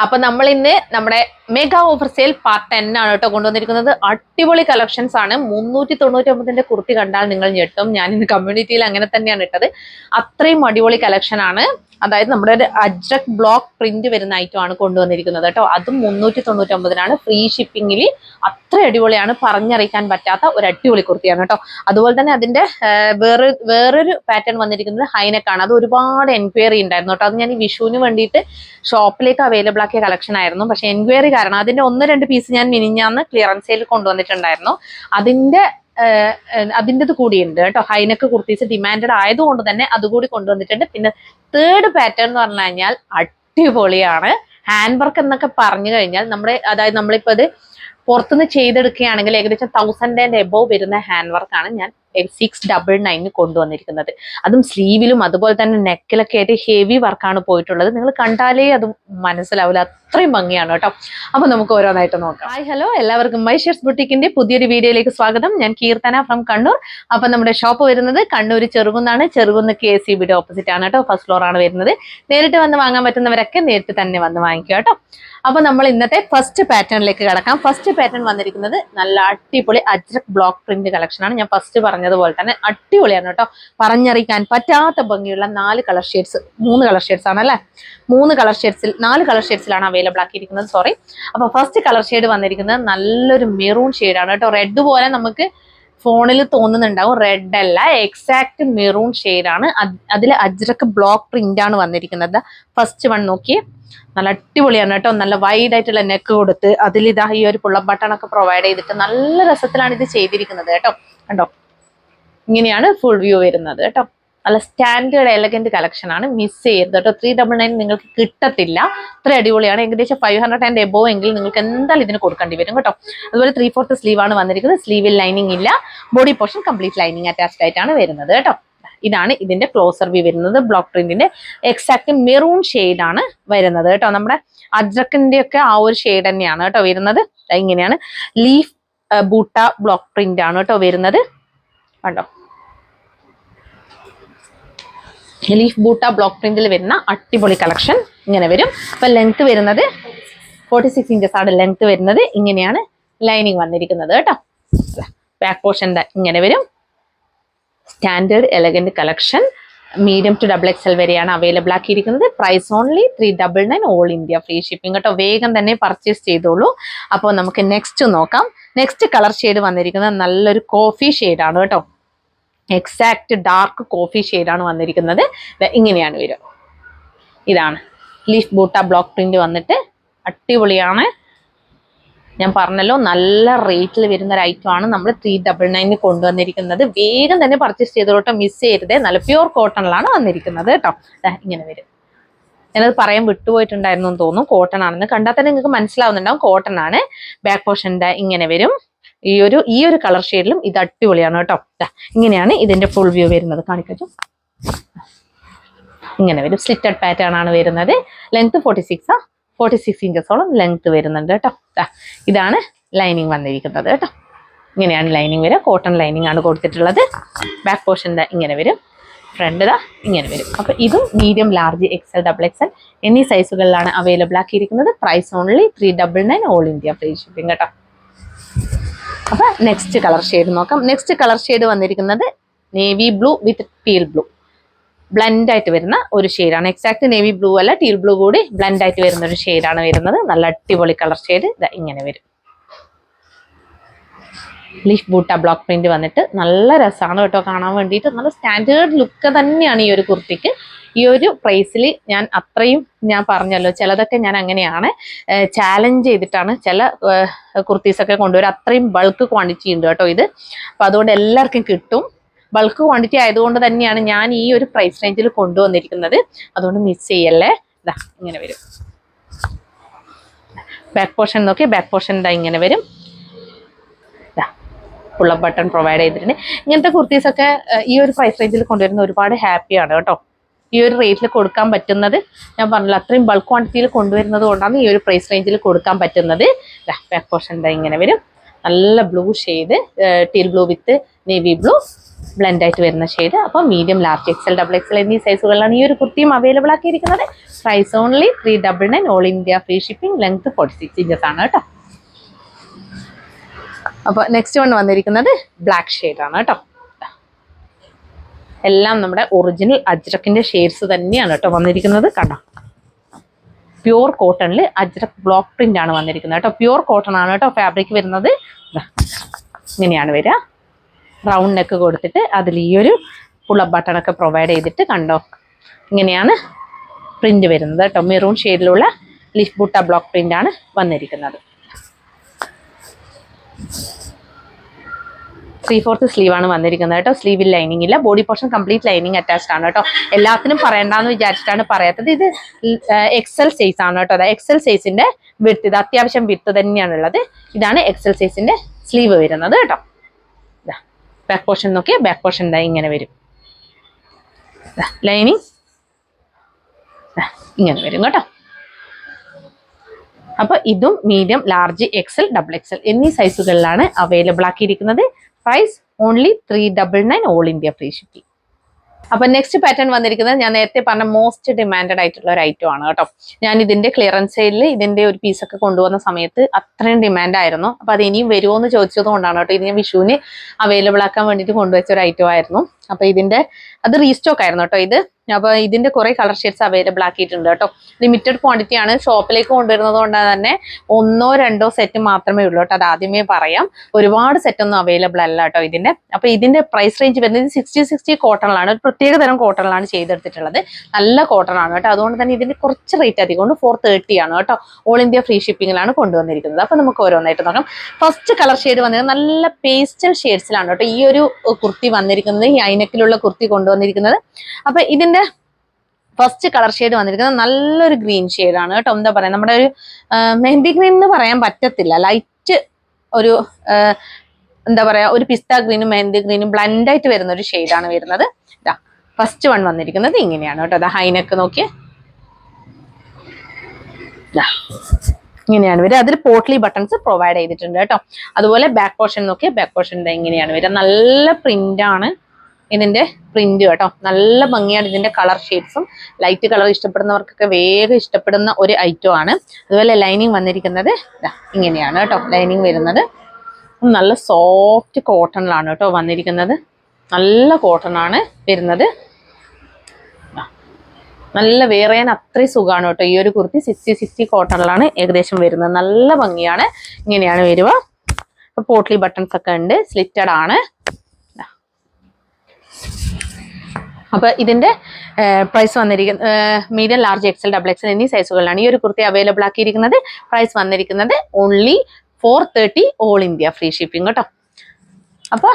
അപ്പൊ നമ്മൾ ഇന്ന് നമ്മുടെ മെഗാ ഓഫർ സെയിൽ പാർട്ട് 10 ആണ് കേട്ടോ കൊണ്ടുവന്നിരിക്കുന്നത്. അടിപൊളി കളക്ഷൻസ് ആണ്. 399 കുർത്തി കണ്ടാൽ നിങ്ങൾ ഞെട്ടും. ഞാൻ ഇന്ന് കമ്മ്യൂണിറ്റിയിൽ അങ്ങനെ തന്നെയാണ് ഇട്ടത്. അത്രയും അടിപൊളി കളക്ഷൻ ആണ്. അതായത് നമ്മുടെ ഒരു അജ്രക് ബ്ലോക്ക് പ്രിന്റ് വരുന്ന ഐറ്റം ആണ് കൊണ്ടുവന്നിരിക്കുന്നത് കേട്ടോ. അതും 399 ഫ്രീ ഷിപ്പിംഗിൽ. അത്ര അടിപൊളിയാണ്, പറഞ്ഞറിയിക്കാൻ പറ്റാത്ത ഒരു അടിപൊളി കുർത്തിയാണ് കേട്ടോ. അതുപോലെ തന്നെ അതിന്റെ വേറൊരു പാറ്റേൺ വന്നിരിക്കുന്നത് ഹൈനെക്കാണ്. അത് ഒരുപാട് എൻക്വയറി ഉണ്ടായിരുന്നു കേട്ടോ. അത് ഞാൻ ഈ വിഷുവിന് വേണ്ടിയിട്ട് ഷോപ്പിലേക്ക് അവൈലബിൾ ആക്കിയ കളക്ഷൻ ആയിരുന്നു. പക്ഷെ എൻക്വയറി കാരണം അതിന്റെ 1-2 പീസ് ഞാൻ മിനിഞ്ഞാന്ന് ക്ലിയറൻസ് സെയിൽ കൊണ്ടുവന്നിട്ടുണ്ടായിരുന്നു. അതിൻ്റെത് കൂടിയുണ്ട് കേട്ടോ. ഹൈനെക്ക് കുർത്തീസ് ഡിമാൻഡഡ് ആയതുകൊണ്ട് തന്നെ അതുകൂടി കൊണ്ടുവന്നിട്ടുണ്ട്. പിന്നെ തേർഡ് പാറ്റേൺ എന്ന് പറഞ്ഞു കഴിഞ്ഞാൽ അടിപൊളിയാണ്. ഹാൻഡ് വർക്ക് എന്നൊക്കെ പറഞ്ഞു കഴിഞ്ഞാൽ അതായത് നമ്മളിപ്പോൾ ഇത് പുറത്തുനിന്ന് ചെയ്തെടുക്കുകയാണെങ്കിൽ ഏകദേശം 1000 and above വരുന്ന ഹാൻഡ് വർക്കാണ് ഞാൻ 699 കൊണ്ടുവന്നിരിക്കുന്നത്. അതും സ്ലീവിലും അതുപോലെ തന്നെ നെക്കിലൊക്കെ ആയിട്ട് ഹെവി വർക്കാണ് പോയിട്ടുള്ളത്. നിങ്ങൾ കണ്ടാലേ അത് മനസ്സിലാവില്ല, അത്രയും ഭംഗിയാണ് കേട്ടോ. അപ്പൊ നമുക്ക് ഓരോന്നായിട്ട് നോക്കാം. ഹായ് ഹലോ, എല്ലാവർക്കും മൈ ഷെയർസ് ബുട്ടീക്കിന്റെ പുതിയൊരു വീഡിയോയിലേക്ക് സ്വാഗതം. ഞാൻ കീർത്തന ഫ്രം കണ്ണൂർ. അപ്പൊ നമ്മുടെ ഷോപ്പ് വരുന്നത് കണ്ണൂർ ചെറുകുന്നാണ്. ചെറുകുന്ന് KCBയുടെ ഓപ്പോസിറ്റ് ആണ് കേട്ടോ. ഫസ്റ്റ് ഫ്ലോർ ആണ് വരുന്നത്. നേരിട്ട് വന്ന് വാങ്ങാൻ പറ്റുന്നവരൊക്കെ നേരിട്ട് തന്നെ വന്ന് വാങ്ങിക്കുക കേട്ടോ. അപ്പൊ നമ്മൾ ഇന്നത്തെ ഫസ്റ്റ് പാറ്റേണിലേക്ക് കിടക്കാം. ഫസ്റ്റ് പാറ്റേൺ വന്നിരിക്കുന്നത് നല്ല അടിപൊളി അജ്രക് ബ്ലോക്ക് പ്രിന്റ് കളക്ഷൻ ആണ്. ഞാൻ ഫസ്റ്റ് പറഞ്ഞതുപോലെ തന്നെ അടിപൊളിയാണ് കേട്ടോ. പറഞ്ഞറിയിക്കാൻ പറ്റാത്ത ഭംഗിയുള്ള 3 കളർ ഷെയ്ഡ്സ് ആണ് അല്ലെ. 4 കളർ ഷെയ്ഡ്സിലാണ് അവൈലബിൾ ആക്കിയിരിക്കുന്നത്. സോറി. അപ്പൊ ഫസ്റ്റ് കളർ ഷെയ്ഡ് വന്നിരിക്കുന്നത് നല്ലൊരു മെറൂൺ ഷെയ്ഡാണ് കേട്ടോ. റെഡ് പോലെ നമുക്ക് ഫോണിൽ തോന്നുന്നുണ്ടാവും, റെഡ് അല്ല, എക്സാക്ട് മെറൂൺ ഷെയ്ഡാണ്. അതിൽ അജ്രക് ബ്ലോക്ക് പ്രിന്റ് ആണ് വന്നിരിക്കുന്നത്. ഫസ്റ്റ് വൺ നോക്കിയേ, നല്ല അടിപൊളിയാണ് കേട്ടോ. നല്ല വൈഡ് ആയിട്ടുള്ള നെക്ക് കൊടുത്ത് അതിൽ ഇതാ ഈ ഒരു പുള്ളപ്പ് ബട്ടൺ ഒക്കെ പ്രൊവൈഡ് ചെയ്തിട്ട് നല്ല രസത്തിലാണ് ഇത് ചെയ്തിരിക്കുന്നത് കേട്ടോ. കണ്ടോ, ഇങ്ങനെയാണ് ഫുൾ വ്യൂ വരുന്നത് കേട്ടോ. നല്ല സ്റ്റാൻഡേർഡ് എലഗന്റ് കളക്ഷൻ ആണ്. മിസ് ചെയ്യരുത് കേട്ടോ. 399 നിങ്ങൾക്ക് കിട്ടത്തില്ല. അത്ര അടിപൊളിയാണ്. ഏകദേശം 500 and above എങ്കിൽ നിങ്ങൾക്ക് എന്തായാലും ഇതിന് കൊടുക്കേണ്ടി വരും കേട്ടോ. അതുപോലെ 3/4 സ്ലീവ് ആണ് വന്നിരിക്കുന്നത്. സ്ലീവിൽ ലൈനിങ് ഇല്ല. Body portion complete lining attached ആയിട്ടാണ് വരുന്നത് കേട്ടോ. ഇതാണ് ഇതിന്റെ ക്ലോസർ വ്യൂ വരുന്നത്. ബ്ലോക്ക് പ്രിന്റിന്റെ എക്സാക്ട് മെറൂൺ ഷെയ്ഡ് ആണ് വരുന്നത് കേട്ടോ. നമ്മുടെ അജ്രക്കിന്റെ ഒക്കെ ആ ഒരു ഷെയ്ഡ് തന്നെയാണ് കേട്ടോ വരുന്നത്. ഇങ്ങനെയാണ് ലീഫ് ബൂട്ട ബ്ലോക്ക് പ്രിന്റ് ആണ് കേട്ടോ വരുന്നത്. കണ്ടോ, ലീഫ് ബൂട്ട ബ്ലോക്ക് പ്രിന്റിൽ വരുന്ന അടിപൊളി കളക്ഷൻ ഇങ്ങനെ വരും. അപ്പൊ ലെങ്ത് വരുന്നത് 46 ഇഞ്ചസ് ആണ് ലെങ്ത് വരുന്നത്. ഇങ്ങനെയാണ് ലൈനിങ് വന്നിരിക്കുന്നത് കേട്ടോ. ബാക്ക് പോർഷൻ ഇങ്ങനെ വരും. Standard elegant collection. Medium to XXL വരെയാണ് അവൈലബിൾ ആക്കിയിരിക്കുന്നത്. Price only 399 all India free shipping കേട്ടോ. വേഗം തന്നെ പർച്ചേസ് ചെയ്തോളൂ. അപ്പോൾ നമുക്ക് നെക്സ്റ്റ് നോക്കാം. നെക്സ്റ്റ് കളർ ഷെയ്ഡ് വന്നിരിക്കുന്നത് നല്ലൊരു കോഫി ഷെയ്ഡാണ് കേട്ടോ. എക്സാക്ട് ഡാർക്ക് കോഫി ഷെയ്ഡാണ് വന്നിരിക്കുന്നത്. ഇങ്ങനെയാണ് വരിക. ഇതാണ് ലീഫ് ബൂട്ട ബ്ലോക്ക് പ്രിന്റ് വന്നിട്ട് അടിപൊളിയാണ്. ഞാൻ പറഞ്ഞല്ലോ, നല്ല റേറ്റിൽ വരുന്ന ഒരു ഐറ്റം ആണ് നമ്മൾ 399 കൊണ്ടുവന്നിരിക്കുന്നത്. വേഗം തന്നെ പർച്ചേസ് ചെയ്തോട്ടോ, മിസ് ചെയ്യരുതേ. നല്ല പ്യൂർ കോട്ടണിലാണ് വന്നിരിക്കുന്നത് കേട്ടോ. ഇങ്ങനെ വരും. ഞാനത് പറയാൻ വിട്ടുപോയിട്ടുണ്ടായിരുന്നു എന്ന് തോന്നുന്നു. കോട്ടൺ ആണെന്ന് കണ്ടാൽ തന്നെ നിങ്ങൾക്ക് മനസ്സിലാവുന്നുണ്ടാവും. കോട്ടൺ ആണ്. ബാക്ക് പോർഷൻ്റെ ഇങ്ങനെ വരും. ഈ ഒരു കളർ ഷെയ്ഡിലും ഇത് അടിപൊളിയാണ് കേട്ടോ. ഇങ്ങനെയാണ് ഇതിന്റെ ഫുൾ വ്യൂ വരുന്നത്. കാണിക്കച്ചു. ഇങ്ങനെ വരും. സ്ലിറ്റഡ് പാറ്റേൺ ആണ് വരുന്നത്. ലെങ്ത് 46 ഇഞ്ചസോളം ലെങ്ത് വരുന്നുണ്ട് കേട്ടോ. ഇതാണ് ലൈനിങ് വന്നിരിക്കുന്നത് കേട്ടോ. ഇങ്ങനെയാണ് ലൈനിങ് വരിക. കോട്ടൺ ലൈനിങ് ആണ് കൊടുത്തിട്ടുള്ളത്. ബാക്ക് പോർഷൻ ഇങ്ങനെ വരും. ഫ്രണ്ട് ഇങ്ങനെ വരും. അപ്പൊ ഇതും മീഡിയം, ലാർജ്, XL, XXL എന്നീ സൈസുകളിലാണ് അവൈലബിൾ ആക്കിയിരിക്കുന്നത്. Price only 399 all India free shipping കേട്ടോ. അപ്പൊ നെക്സ്റ്റ് കളർ ഷെയ്ഡ് നോക്കാം. നെക്സ്റ്റ് കളർ ഷെയ്ഡ് വന്നിരിക്കുന്നത് navy blue with teal blue blend ആയിട്ട് വരുന്ന ഒരു ഷെയ്ഡാണ്. എക്സാക്ട് നേവി ബ്ലൂ അല്ല, ടീൽ ബ്ലൂ കൂടി ബ്ലെൻഡ് ആയിട്ട് വരുന്ന ഒരു ഷെയ്ഡാണ് വരുന്നത്. നല്ല അടിപൊളി കളർ ഷെയ്ഡ് ഇങ്ങനെ വരും. ലീഫ് ബൂട്ട ബ്ലോക്ക് പ്രിന്റ് വന്നിട്ട് നല്ല രസമാണ് കേട്ടോ കാണാൻ വേണ്ടിയിട്ട്. നല്ല സ്റ്റാൻഡേർഡ് ലുക്ക് തന്നെയാണ് ഈ ഒരു കുർത്തിക്ക്. ഈ ഒരു പ്രൈസിൽ ഞാൻ പറഞ്ഞല്ലോ, ചിലതൊക്കെ ഞാൻ അങ്ങനെയാണ് ചാലഞ്ച് ചെയ്തിട്ടാണ് ചില കുർത്തീസൊക്കെ കൊണ്ടുവരും. അത്രയും ബൾക്ക് ക്വാണ്ടിറ്റി ഉണ്ട് കേട്ടോ ഇത്. അപ്പൊ അതുകൊണ്ട് എല്ലാവർക്കും കിട്ടും. ബൾക്ക് ക്വാണ്ടിറ്റി ആയതുകൊണ്ട് തന്നെയാണ് ഞാൻ ഈ ഒരു പ്രൈസ് റേഞ്ചിൽ കൊണ്ടുവന്നിരിക്കുന്നത്. അതുകൊണ്ട് മിസ് ചെയ്യല്ലേ. ഇങ്ങനെ വരും. ബാക്ക് പോർഷൻ നോക്കി. ബാക്ക് പോർഷൻ ഇങ്ങനെ വരും. പുള്ളപ്പ് ബട്ടൺ പ്രൊവൈഡ് ചെയ്തിട്ടുണ്ട്. ഇങ്ങനത്തെ കുർത്തീസൊക്കെ ഈ ഒരു പ്രൈസ് റേഞ്ചിൽ കൊണ്ടുവരുന്ന ഒരുപാട് ഹാപ്പിയാണ് കേട്ടോ. ഈ ഒരു റേറ്റിൽ കൊടുക്കാൻ പറ്റുന്നത്, ഞാൻ പറഞ്ഞല്ലോ, അത്രയും ബൾക്ക് ക്വാണ്ടിറ്റിയിൽ കൊണ്ടുവരുന്നത് കൊണ്ടാണ് ഈ ഒരു പ്രൈസ് റേഞ്ചിൽ കൊടുക്കാൻ പറ്റുന്നത്. ബാക്ക് പോർഷൻ ഇങ്ങനെ വരും. നല്ല blue shade, teal blue with navy blue. Blend ആയിട്ട് വരുന്ന ഷെയ്ഡ്. അപ്പോൾ medium, large, XL, double XL എന്നീ സൈസുകളിലാണ് ഈ ഒരു കുർത്തിയും അവൈലബിൾ ആക്കിയിരിക്കുന്നത്. Price only 399, all India free shipping, length 46 inches ആണ് കേട്ടോ. അപ്പോൾ നെക്സ്റ്റ് വൺ വന്നിരിക്കുന്നത് ബ്ലാക്ക് ഷെയ്ഡ് ആണ് കേട്ടോ. എല്ലാം നമ്മുടെ ഒറിജിനൽ അജ്രക്കിന്റെ ഷെയ്ഡ്സ് തന്നെയാണ് കേട്ടോ വന്നിരിക്കുന്നത്. കണ്ടോ, പ്യൂർ കോട്ടണിൽ അജ്രക് ബ്ലോക്ക് പ്രിന്റ് ആണ് വന്നിരിക്കുന്നത് കേട്ടോ. പ്യൂർ കോട്ടൺ ആണ് കേട്ടോ ഫാബ്രിക് വരുന്നത്. ഇങ്ങനെയാണ് വരിക. റൗണ്ട് നെക്ക് കൊടുത്തിട്ട് അതിൽ ഈ ഒരു പുള്ളപ്പ് ബട്ടണൊക്കെ പ്രൊവൈഡ് ചെയ്തിട്ട് കണ്ടോ, ഇങ്ങനെയാണ് പ്രിന്റ് വരുന്നത് കേട്ടോ. മെറൂൺ ഷെയ്ഡിലുള്ള ലിഫ് ബുട്ട ബ്ലോക്ക് പ്രിന്റ് ആണ് വന്നിരിക്കുന്നത്. 3/4 സ്ലീവ് ആണ് വന്നിരിക്കുന്നത് കേട്ടോ. സ്ലീവിൽ ലൈനിങ് ഇല്ല. Body portion complete lining attached ആണ് കേട്ടോ. എല്ലാത്തിനും പറയണ്ടെന്ന് വിചാരിച്ചിട്ടാണ് പറയാത്തത്. ഇത് എക്സൽ സൈസ് ആണ് കേട്ടോ. അതായത് എക്സൽ സൈസിന്റെ വിഡ്ത്ത്, ഇത് അത്യാവശ്യം വിഡ്ത്ത് തന്നെയാണുള്ളത്. ഇതാണ് എക്സൽ സൈസിന്റെ സ്ലീവ് വരുന്നത് കേട്ടോ. ബാക്ക് പോർഷൻ നോക്കിയാൽ ബാക്ക് പോർഷൻ ഇങ്ങനെ വരും. ലൈനിങ് ഇങ്ങനെ വരും കേട്ടോ. അപ്പൊ ഇതും medium, large, XL, double XL എന്നീ സൈസുകളിലാണ് അവൈലബിൾ ആക്കിയിരിക്കുന്നത്. Price only 399, all India free shipping. അപ്പൊ നെക്സ്റ്റ് പാറ്റേൺ വന്നിരിക്കുന്നത് ഞാൻ നേരത്തെ പറഞ്ഞ മോസ്റ്റ് ഡിമാൻഡഡ് ആയിട്ടുള്ള ഒരു ഐറ്റം ആണ് കേട്ടോ. ഞാൻ ഇതിന്റെ ക്ലിയറൻസ് സെയിലിൽ ഇതിന്റെ ഒരു പീസൊക്കെ കൊണ്ടുവന്ന സമയത്ത് അത്രയും ഡിമാൻഡ് ആയിരുന്നു. അപ്പൊ അത് ഇനിയും വരുമോ എന്ന് ചോദിച്ചത് കൊണ്ടാണ് കേട്ടോ. ഇത് ഞാൻ വിഷുവിന് അവൈലബിൾ ആക്കാൻ വേണ്ടിയിട്ട് കൊണ്ടുവച്ച ഒരു ഐറ്റം ആയിരുന്നു. അപ്പൊ ഇതിന്റെ അത് റീസ്റ്റോക്ക് ആയിരുന്നു കേട്ടോ ഇത്. അപ്പൊ ഇതിന്റെ കുറെ കളർ ഷെയ്ഡ്സ് അവൈലബിൾ ആക്കിയിട്ടുണ്ട് കേട്ടോ. ലിമിറ്റഡ് ക്വാണ്ടിറ്റി ആണ്. ഷോപ്പിലേക്ക് കൊണ്ടുവരുന്നത് കൊണ്ട് തന്നെ 1 or 2 സെറ്റ് മാത്രമേ ഉള്ളൂ കേട്ടോ. അത് ആദ്യമേ പറയാം. ഒരുപാട് സെറ്റ് ഒന്നും അവൈലബിൾ അല്ല കേട്ടോ ഇതിന്റെ. അപ്പൊ ഇതിന്റെ പ്രൈസ് റേഞ്ച് വരുന്നത് 60 കോട്ടണിലാണ്. ഒരു പ്രത്യേക തരം കോട്ടണിലാണ് ചെയ്തെടുത്തിട്ടുള്ളത്. നല്ല കോട്ടൺ ആണ് കേട്ടോ. അതുകൊണ്ട് തന്നെ ഇതിന്റെ കുറച്ച് റേറ്റ് അധികം 430 ആണ് കേട്ടോ. ഓൾ ഇന്ത്യ ഫ്രീ ഷിപ്പിംഗിലാണ് കൊണ്ടുവന്നിരിക്കുന്നത്. അപ്പൊ നമുക്ക് ഓരോന്നായിട്ട് നോക്കാം. ഫസ്റ്റ് കളർ ഷെയ്ഡ് വന്നിരുന്നത് നല്ല പേസ്റ്റൽ ഷെയ്ഡ്സിലാണ് കേട്ടോ ഈ ഒരു കുർത്തി വന്നിരിക്കുന്നത്. ഈ ഐനക്കിലുള്ള കുർത്തി കൊണ്ടുവന്നിരിക്കുന്നത്. അപ്പൊ ഇതിന്റെ ഫസ്റ്റ് കളർ ഷെയ്ഡ് വന്നിരിക്കുന്നത് നല്ലൊരു ഗ്രീൻ ഷെയ്ഡാണ് കേട്ടോ. എന്താ പറയാ, നമ്മുടെ ഒരു മെഹന്തി ഗ്രീൻ എന്ന് പറയാൻ പറ്റത്തില്ല. ലൈറ്റ് ഒരു എന്താ പറയാ, ഒരു പിസ്ത ഗ്രീനും മെഹന്തി ഗ്രീനും ബ്ലെൻഡ് ആയിട്ട് വരുന്ന ഒരു ഷെയ്ഡാണ് വരുന്നത്. ഇതാ ഫസ്റ്റ് വൺ വന്നിരിക്കുന്നത് ഇങ്ങനെയാണ് കേട്ടോ. അതാ ഹൈനെക്ക് നോക്കിയേ, ഇങ്ങനെയാണ് വരിക. അതിൽ പോട്ട്ലി ബട്ടൺസ് പ്രൊവൈഡ് ചെയ്തിട്ടുണ്ട് കേട്ടോ. അതുപോലെ ബാക്ക് പോർഷൻ നോക്കിയാൽ ബാക്ക് പോർഷൻ ഇങ്ങനെയാണ് വരിക. നല്ല പ്രിന്റ് ആണ് ഇതിന്റെ പ്രിന്റ് കേട്ടോ. നല്ല ഭംഗിയാണ് ഇതിന്റെ കളർ ഷെയ്ഡ്സും. ലൈറ്റ് കളർ ഇഷ്ടപ്പെടുന്നവർക്കൊക്കെ വേഗം ഇഷ്ടപ്പെടുന്ന ഒരു ഐറ്റം ആണ്. അതുപോലെ ലൈനിങ് വന്നിരിക്കുന്നത് ഇങ്ങനെയാണ് കേട്ടോ. ലൈനിങ് വരുന്നത് നല്ല സോഫ്റ്റ് കോട്ടണിലാണ് കേട്ടോ വന്നിരിക്കുന്നത്. നല്ല കോട്ടൺ ആണ് വരുന്നത്. നല്ല വെയർ ചെയ്യാൻ അത്രയും സുഖമാണ് കേട്ടോ ഈ ഒരു കുർത്തി. 60 കോട്ടണിലാണ് ഏകദേശം വരുന്നത്. നല്ല ഭംഗിയാണ്. ഇങ്ങനെയാണ് വരുക. പോട്ട്ലി ബട്ടൺസ് ഒക്കെ ഉണ്ട്. സ്ലിറ്റഡ് ആണ്. അപ്പൊ ഇതിന്റെ പ്രൈസ് വന്നിരിക്കുന്നത് medium, large, XL, double XL എന്നീ സൈസുകളിലാണ് ഈ ഒരു കുർത്തി അവൈലബിൾ ആക്കിയിരിക്കുന്നത്. പ്രൈസ് വന്നിരിക്കുന്നത് only 430, all India free shipping കേട്ടോ. അപ്പൊ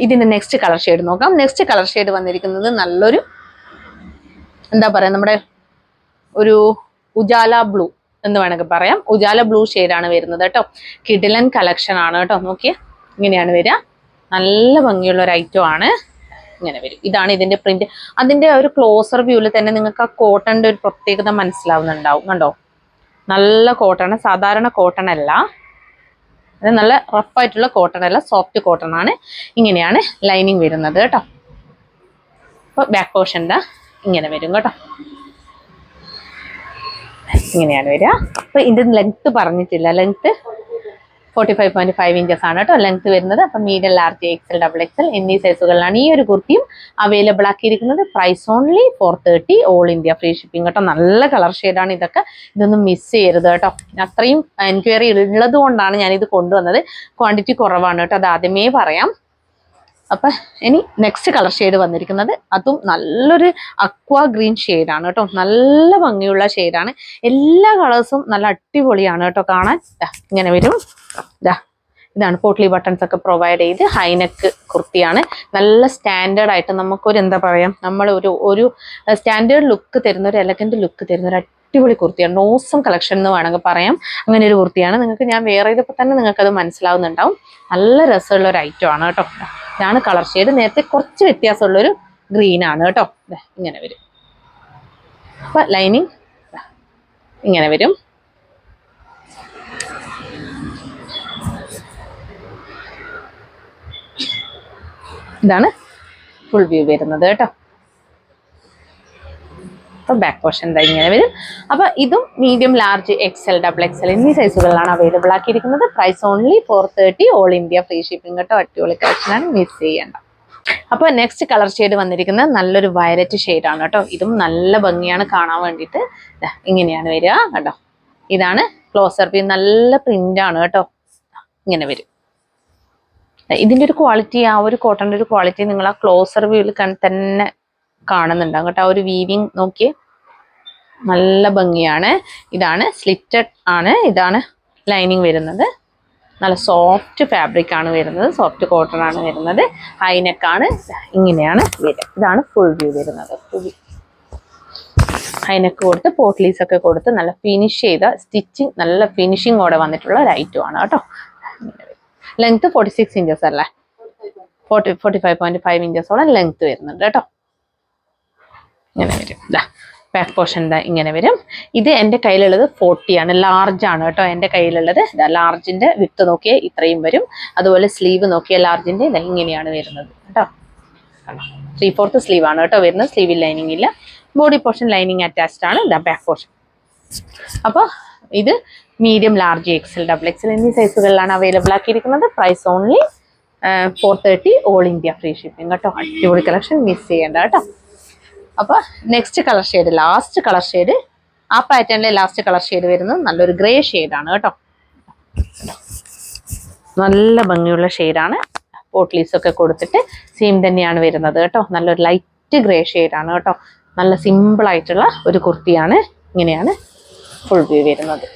ഇതിന്റെ നെക്സ്റ്റ് കളർ ഷെയ്ഡ് നോക്കാം. നെക്സ്റ്റ് കളർ ഷെയ്ഡ് വന്നിരിക്കുന്നത് നല്ലൊരു എന്താ പറയാ, നമ്മുടെ ഒരു ഉജാല ബ്ലൂ എന്ന് വേണമെങ്കിൽ പറയാം. ഉജാല ബ്ലൂ ഷെയ്ഡാണ് വരുന്നത് കേട്ടോ. കിഡിലൻ കളക്ഷൻ ആണ് കേട്ടോ. നോക്കിയേ, ഇങ്ങനെയാണ് വരിക. നല്ല ഭംഗിയുള്ള ഒരു ഐറ്റം ആണ്. ഇങ്ങനെ വരും. ഇതാണ് ഇതിന്റെ പ്രിന്റ്. അതിന്റെ ഒരു ക്ലോസർ വ്യൂവിൽ തന്നെ നിങ്ങൾക്ക് ആ കോട്ടന്റെ ഒരു പ്രത്യേകത മനസ്സിലാവുന്നുണ്ടാവും. കണ്ടോ, നല്ല കോട്ടൺ, സാധാരണ കോട്ടൺ അല്ല, അത് നല്ല റഫായിട്ടുള്ള കോട്ടൺ അല്ല, സോഫ്റ്റ് കോട്ടൺ ആണ്. ഇങ്ങനെയാണ് ലൈനിങ് വരുന്നത് കേട്ടോ. അപ്പൊ ബാക്ക് പോർഷൻ്റെ ഇങ്ങനെ വരും കേട്ടോ. ഇങ്ങനെയാണ് വരിക. അപ്പൊ ഇതിന്റെ ലെങ്ത് പറഞ്ഞിട്ടില്ല. ലെങ്ത് 45.5 ഇഞ്ചസ് ആണ് കേട്ടോ ലെങ്ത് വരുന്നത്. അപ്പൊ medium, large, XL, double XL എന്നീ സൈസുകളിലാണ് ഈ ഒരു കുർത്തിയും അവൈലബിൾ ആക്കിയിരിക്കുന്നത്. Price only 430, all India free shipping കേട്ടോ. നല്ല കളർ ഷെയ്ഡാണ് ഇതൊക്കെ. ഇതൊന്നും മിസ് ചെയ്യരുത് കേട്ടോ. അത്രയും എൻക്വയറി ഉള്ളത് കൊണ്ടാണ് ഞാനിത് കൊണ്ടുവന്നത്. ക്വാണ്ടിറ്റി കുറവാണ് കേട്ടോ, അത് ആദ്യമേ പറയാം. അപ്പൊ ഇനി നെക്സ്റ്റ് കളർ ഷെയ്ഡ് വന്നിരിക്കുന്നത് അതും നല്ലൊരു അക്വാ ഗ്രീൻ ഷെയ്ഡാണ് കേട്ടോ. നല്ല ഭംഗിയുള്ള ഷെയ്ഡാണ്. എല്ലാ കളേഴ്സും നല്ല അടിപൊളിയാണ് കേട്ടോ കാണാൻ. ഇങ്ങനെ വരും. ഇതാണ് പോട്ട്ലി ബട്ടൺസ് ഒക്കെ പ്രൊവൈഡ് ചെയ്ത് ഹൈനെക്ക് കുർത്തിയാണ്. നല്ല സ്റ്റാൻഡേർഡ് ആയിട്ട് നമുക്കൊരു എന്താ പറയാ, നമ്മൾ ഒരു സ്റ്റാൻഡേർഡ് ലുക്ക് തരുന്ന, ഒരു എലഗന്റ് ലുക്ക് തരുന്ന ഒരു അടിപൊളി കുർത്തിയാണ്. നോസം കളക്ഷൻ എന്ന് വേണമെങ്കിൽ പറയാം. അങ്ങനെ ഒരു കുർത്തിയാണ്. നിങ്ങൾക്ക് ഞാൻ വേറെ ചെയ്തപ്പോൾ തന്നെ നിങ്ങൾക്ക് അത് മനസ്സിലാവുന്നുണ്ടാവും. നല്ല രസമുള്ള ഒരു ഐറ്റം ആണ് കേട്ടോ. ഇതാണ് കളർ ഷെയ്ഡ്. നേരത്തെ കുറച്ച് വ്യത്യാസമുള്ളൊരു ഗ്രീൻ ആണ് കേട്ടോ. ഇങ്ങനെ വരും. അപ്പൊ ലൈനിങ് ഇങ്ങനെ വരും. ഇതാണ് ഫുൾ വ്യൂ വരുന്നത് കേട്ടോ. അപ്പൊ ബാക്ക് പോർഷൻ എന്താ ഇങ്ങനെ വരും. അപ്പൊ ഇതും medium, large, XL, double XL എന്നീ സൈസുകളിലാണ് അവൈലബിൾ ആക്കിയിരിക്കുന്നത്. Price only 430, all India free shipping കേട്ടോ. അടിപൊളി കളക്ഷനാണ്, മിസ് ചെയ്യേണ്ട. അപ്പൊ നെക്സ്റ്റ് കളർ ഷെയ്ഡ് വന്നിരിക്കുന്നത് നല്ലൊരു വയലറ്റ് ഷെയ്ഡാണ് കേട്ടോ. ഇതും നല്ല ഭംഗിയാണ് കാണാൻ വേണ്ടിയിട്ട്. ഇങ്ങനെയാണ് വരിക കേട്ടോ. ഇതാണ് ക്ലോസർ വ്യൂ, നല്ല പ്രിന്റ് ആണ് കേട്ടോ. ഇങ്ങനെ വരും. ഇതിന്റെ ഒരു ക്വാളിറ്റി, ആ ഒരു കോട്ടന്റെ ഒരു ക്വാളിറ്റി നിങ്ങൾ ആ ക്ലോസർ വ്യൂവിൽ തന്നെ കാണുന്നുണ്ടാവും കേട്ടോ. ആ ഒരു വീവിങ് നോക്കിയേ, നല്ല ഭംഗിയാണ്. ഇതാണ് സ്ലിറ്റഡ് ആണ്. ഇതാണ് ലൈനിങ് വരുന്നത്. നല്ല സോഫ്റ്റ് ഫാബ്രിക് ആണ് വരുന്നത്, സോഫ്റ്റ് കോട്ടൺ ആണ് വരുന്നത്. ഹൈനെക്കാണ്, ഇങ്ങനെയാണ് വരിക. ഇതാണ് ഫുൾ വ്യൂ വരുന്നത്. ഹൈനെക്ക് കൊടുത്ത് പോട്ട്ലീസ് ഒക്കെ കൊടുത്ത് നല്ല ഫിനിഷ് ചെയ്ത സ്റ്റിച്ചിങ്, നല്ല ഫിനിഷിങ്ങോടെ വന്നിട്ടുള്ള ഒരു ഐറ്റം ആണ് കേട്ടോ. ലെങ്ത് 46 ഇഞ്ചസ് അല്ലേ, 45.5 ഇഞ്ചസോളം ലെങ്ത് വരുന്നുണ്ട് കേട്ടോ. ഇങ്ങനെ വരും. ബാക്ക് പോർഷൻ ഇങ്ങനെ വരും. ഇത് എൻ്റെ കയ്യിലുള്ളത് 40 ആണ്, ലാർജ് ആണ് കേട്ടോ. എൻ്റെ കയ്യിലുള്ളത് ലാർജിന്റെ വിട്ട് നോക്കിയാൽ ഇത്രയും വരും. അതുപോലെ സ്ലീവ് നോക്കിയാൽ ലാർജിന്റെ ഇങ്ങനെയാണ് വരുന്നത് കേട്ടോ. 3/4 സ്ലീവ് ആണ് കേട്ടോ വരുന്നത്. സ്ലീവിൽ ലൈനിങ് ഇല്ല. ബോഡി പോർഷൻ ലൈനിങ് അറ്റാച്ച്ഡ് ആണ്. Back portion. അപ്പോൾ ഇത് medium, large, XL, double XL എന്നീ സൈസുകളിലാണ് അവൈലബിൾ ആക്കിയിരിക്കുന്നത്. Price only 430, all India free shipping കേട്ടോ. അടിപൊളി കളക്ഷൻ, മിസ് ചെയ്യേണ്ട കേട്ടോ. അപ്പൊ next colour shade, last colour shade, ആ പാറ്റേണിലെ ലാസ്റ്റ് കളർ ഷെയ്ഡ് വരുന്നത് നല്ലൊരു ഗ്രേ ഷെയ്ഡാണ് കേട്ടോ. നല്ല ഭംഗിയുള്ള ഷെയ്ഡാണ്. പോട്ട്ലീസ് ഒക്കെ കൊടുത്തിട്ട് സെയിം തന്നെയാണ് വരുന്നത് കേട്ടോ. നല്ലൊരു ലൈറ്റ് ഗ്രേ ഷെയ്ഡാണ് കേട്ടോ. നല്ല സിമ്പിൾ ആയിട്ടുള്ള ഒരു കുർത്തിയാണ്. ഇങ്ങനെയാണ് ഫുൾ വ്യൂ വരുന്നത്.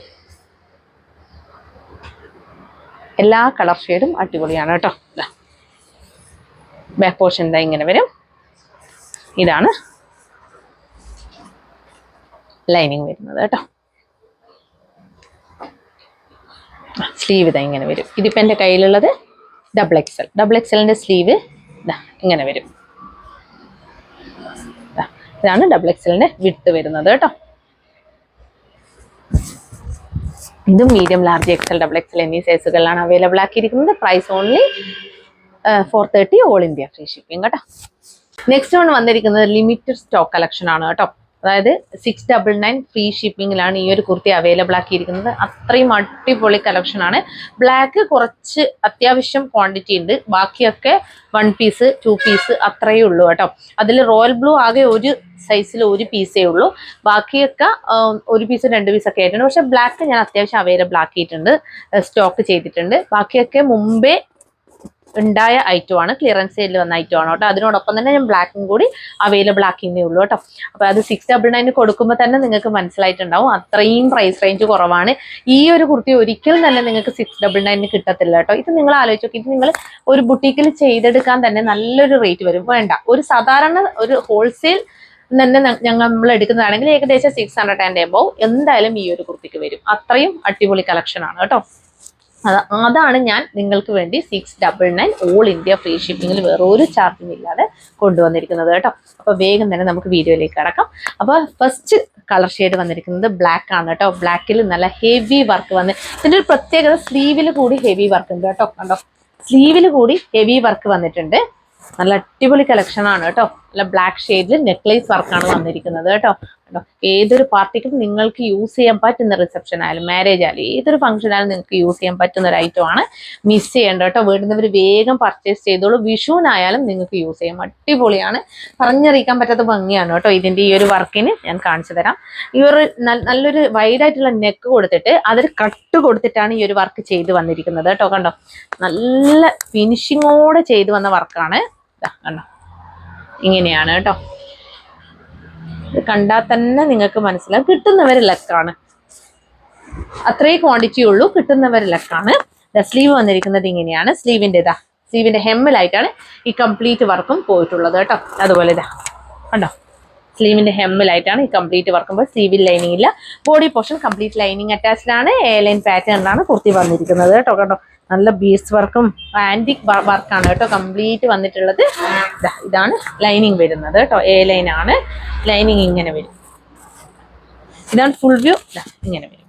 എല്ലാ കളർ ഷെയ്ഡും അടിപൊളിയാണ് കേട്ടോ. ബാക്ക് പോർഷൻ ഇങ്ങനെ വരും. ഇതാണ് ലൈനിങ് വരുന്നത് കേട്ടോ. സ്ലീവ് ഇങ്ങനെ വരും. ഇതിപ്പോൾ എൻ്റെ കയ്യിലുള്ളത് ഡബിൾ എക്സൽ. ഡബിൾ എക്സലിൻ്റെ സ്ലീവ് ഇങ്ങനെ വരും. ഇതാണ് ഡബിൾ എക്സലിൻ്റെ വിഡ്ത്ത് വരുന്നത് കേട്ടോ. ഇതും medium, large, XL, double XL എന്നീ സൈസുകളിലാണ് അവൈലബിൾ ആക്കിയിരിക്കുന്നത്. Price only 430, all India free shipping കേട്ടോ. നെക്സ്റ്റ് വൺ വന്നിരിക്കുന്നത് ലിമിറ്റഡ് സ്റ്റോക്ക് കളക്ഷൻ ആണ് കേട്ടോ. അതായത് 699 ഫ്രീ ഷിപ്പിങ്ങിലാണ് ഈ ഒരു കുർത്തി അവൈലബിൾ ആക്കിയിരിക്കുന്നത്. അത്രയും അടിപൊളി കളക്ഷൻ ആണ്. ബ്ലാക്ക് കുറച്ച് അത്യാവശ്യം ക്വാണ്ടിറ്റി ഉണ്ട്. ബാക്കിയൊക്കെ 1 പീസ് 2 പീസ് അത്രയേ ഉള്ളൂ കേട്ടോ. അതിൽ റോയൽ ബ്ലൂ ആകെ ഒരു സൈസിൽ ഒരു പീസേ ഉള്ളൂ. ബാക്കിയൊക്കെ 1 പീസ് 2 പീസ് ഒക്കെ ആയിട്ടുണ്ട്. പക്ഷെ ബ്ലാക്ക് ഞാൻ അത്യാവശ്യം അവൈലബിൾ ആക്കിയിട്ടുണ്ട്, സ്റ്റോക്ക് ചെയ്തിട്ടുണ്ട്. ബാക്കിയൊക്കെ മുമ്പേ ഉണ്ടായ ഐറ്റം ആണ്, ക്ലിയറൻസ് സെയിലിൽ വന്ന ഐറ്റം ആണ് കേട്ടോ. അതിനോടൊപ്പം തന്നെ ഞാൻ ബ്ലാക്കും കൂടി അവൈലബിൾ ആക്കിയേ ഉള്ളൂ കേട്ടോ. അപ്പോൾ അത് 699 കൊടുക്കുമ്പോൾ തന്നെ നിങ്ങൾക്ക് മനസ്സിലായിട്ടുണ്ടാവും അത്രയും പ്രൈസ് റേഞ്ച് കുറവാണ്. ഈ ഒരു കുർത്തി ഒരിക്കലും തന്നെ നിങ്ങൾക്ക് 699 കിട്ടത്തില്ല കേട്ടോ. ഇത് നിങ്ങൾ ആലോചിച്ച് നോക്കി, ഇത് നിങ്ങൾ ഒരു ബുട്ടീക്കിൽ ചെയ്തെടുക്കാൻ തന്നെ നല്ലൊരു റേറ്റ് വരും. വേണ്ട, ഒരു സാധാരണ ഒരു ഹോൾസെയിൽ തന്നെ നമ്മൾ എടുക്കുന്നതാണെങ്കിൽ ഏകദേശം 600 ആൻഡ് എബോവ് എന്തായാലും ഈ ഒരു കുർത്തിക്ക് വരും. അത്രയും അടിപൊളി കളക്ഷൻ ആണ് കേട്ടോ. അതാണ് ഞാൻ നിങ്ങൾക്ക് വേണ്ടി 699 ഓൾ ഇന്ത്യ ഫ്രീ ഷിപ്പിങ്ങിൽ വേറെ ഒരു ചാർജും ഇല്ലാതെ കൊണ്ടുവന്നിരിക്കുന്നത് കേട്ടോ. അപ്പോൾ വേഗം തന്നെ നമുക്ക് വീഡിയോയിലേക്ക് കടക്കാം. അപ്പോൾ ഫസ്റ്റ് കളർ ഷെയ്ഡ് വന്നിരിക്കുന്നത് ബ്ലാക്ക് ആണ് കേട്ടോ. ബ്ലാക്കിൽ നല്ല ഹെവി വർക്ക് വന്ന്, ഇതിൻ്റെ ഒരു പ്രത്യേകത സ്ലീവിൽ കൂടി ഹെവി വർക്ക് ഉണ്ട് കേട്ടോ. കണ്ടോ, സ്ലീവിൽ കൂടി ഹെവി വർക്ക് വന്നിട്ടുണ്ട്. നല്ല അടിപൊളി കളക്ഷൻ ആണ് കേട്ടോ. നല്ല ബ്ലാക്ക് ഷെയ്ഡിൽ നെക്ലേസ് വർക്കാണ് വന്നിരിക്കുന്നത് കേട്ടോ. ഏതൊരു പാർട്ടിക്കും നിങ്ങൾക്ക് യൂസ് ചെയ്യാൻ പറ്റുന്ന, റിസപ്ഷൻ ആയാലും മാരേജ് ആയാലും ഏതൊരു ഫംഗ്ഷൻ ആയാലും നിങ്ങൾക്ക് യൂസ് ചെയ്യാൻ പറ്റുന്ന ഒരു ഐറ്റം ആണ്. മിസ് ചെയ്യേണ്ട കേട്ടോ. വേണ്ടുന്നവർ വേഗം പർച്ചേസ് ചെയ്തോളൂ. വിഷുവിനായാലും നിങ്ങൾക്ക് യൂസ് ചെയ്യാം. അടിപൊളിയാണ്, പറഞ്ഞറിയിക്കാൻ പറ്റാത്ത ഭംഗിയാണ് കേട്ടോ. ഇതിന്റെ ഈ ഒരു വർക്കിന് ഞാൻ കാണിച്ചു തരാം. ഈ ഒരു നല്ലൊരു വൈഡായിട്ടുള്ള നെക്ക് കൊടുത്തിട്ട് അതൊരു കട്ട് കൊടുത്തിട്ടാണ് ഈ ഒരു വർക്ക് ചെയ്ത് വന്നിരിക്കുന്നത് കേട്ടോ. കണ്ടോ, നല്ല ഫിനിഷിങ്ങോടെ ചെയ്ത് വന്ന വർക്കാണ്. കണ്ടോ, ഇങ്ങനെയാണ് കേട്ടോ. ഇത് കണ്ടാൽ തന്നെ നിങ്ങൾക്ക് മനസ്സിലാവും. കിട്ടുന്നവർ ലക്കാണ്, അത്രയും ക്വാണ്ടിറ്റി ഉള്ളൂ. കിട്ടുന്നവർ ലക്കാണ്. സ്ലീവ് വന്നിരിക്കുന്നത് ഇങ്ങനെയാണ്. സ്ലീവിന്റെ ഹെമ്മിലായിട്ടാണ് ഈ കംപ്ലീറ്റ് വർക്കും പോയിട്ടുള്ളത് കേട്ടോ. അതുപോലെ കണ്ടോ, സ്ലീവിന്റെ ഹെമ്മിലായിട്ടാണ് ഈ കംപ്ലീറ്റ് വർക്കും പോയി. സ്ലീവിൽ ലൈനിങ് ഇല്ല. Body portion complete lining attached ആണ്. എ ലൈൻ പാറ്റേണിലാണ് കുർത്തി വന്നിരിക്കുന്നത് കേട്ടോ. കണ്ടോ, നല്ല ബീസ് വർക്കും ആന്റിക് വർക്കാണ് കേട്ടോ കംപ്ലീറ്റ് വന്നിട്ടുള്ളത്. ഇതാണ് ലൈനിങ് വരുന്നത് കേട്ടോ. എ ലൈൻ ആണ്. ലൈനിങ് ഇങ്ങനെ വരും. ഇതാണ് ഫുൾ വ്യൂ. ഇങ്ങനെ വരും.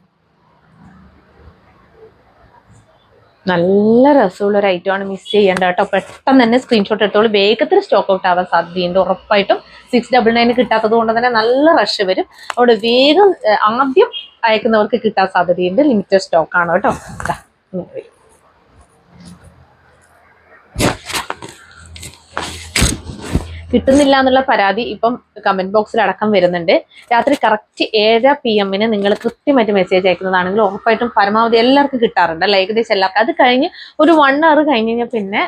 നല്ല രസമുള്ള ഒരു ഐറ്റമാണ്, മിസ് ചെയ്യേണ്ട കേട്ടോ. പെട്ടെന്ന് തന്നെ സ്ക്രീൻഷോട്ട് എടുത്തോളൂ, വേഗത്തിൽ സ്റ്റോക്ക് ഔട്ട് ആവാൻ സാധ്യതയുണ്ട് ഉറപ്പായിട്ടും. 699 കിട്ടാത്തത് കൊണ്ട് തന്നെ നല്ല റഷ് വരും. അവിടെ വേഗം ആദ്യം അയക്കുന്നവർക്ക് കിട്ടാൻ സാധ്യതയുണ്ട്. ലിമിറ്റഡ് സ്റ്റോക്ക് ആണ് കേട്ടോ. കിട്ടുന്നില്ല എന്നുള്ള പരാതി ഇപ്പം കമന്റ് ബോക്സിൽ അടക്കം വരുന്നുണ്ട്. രാത്രി കറക്റ്റ് 7 PM നിങ്ങൾ കൃത്യമായിട്ട് മെസ്സേജ് അയക്കുന്നതാണെങ്കിൽ ഉറപ്പായിട്ടും പരമാവധി എല്ലാവർക്കും കിട്ടാറുണ്ട് അല്ല, ഏകദേശം എല്ലാവർക്കും. അത് കഴിഞ്ഞ് ഒരു 1 hour കഴിഞ്ഞ് കഴിഞ്ഞാൽ പിന്നെ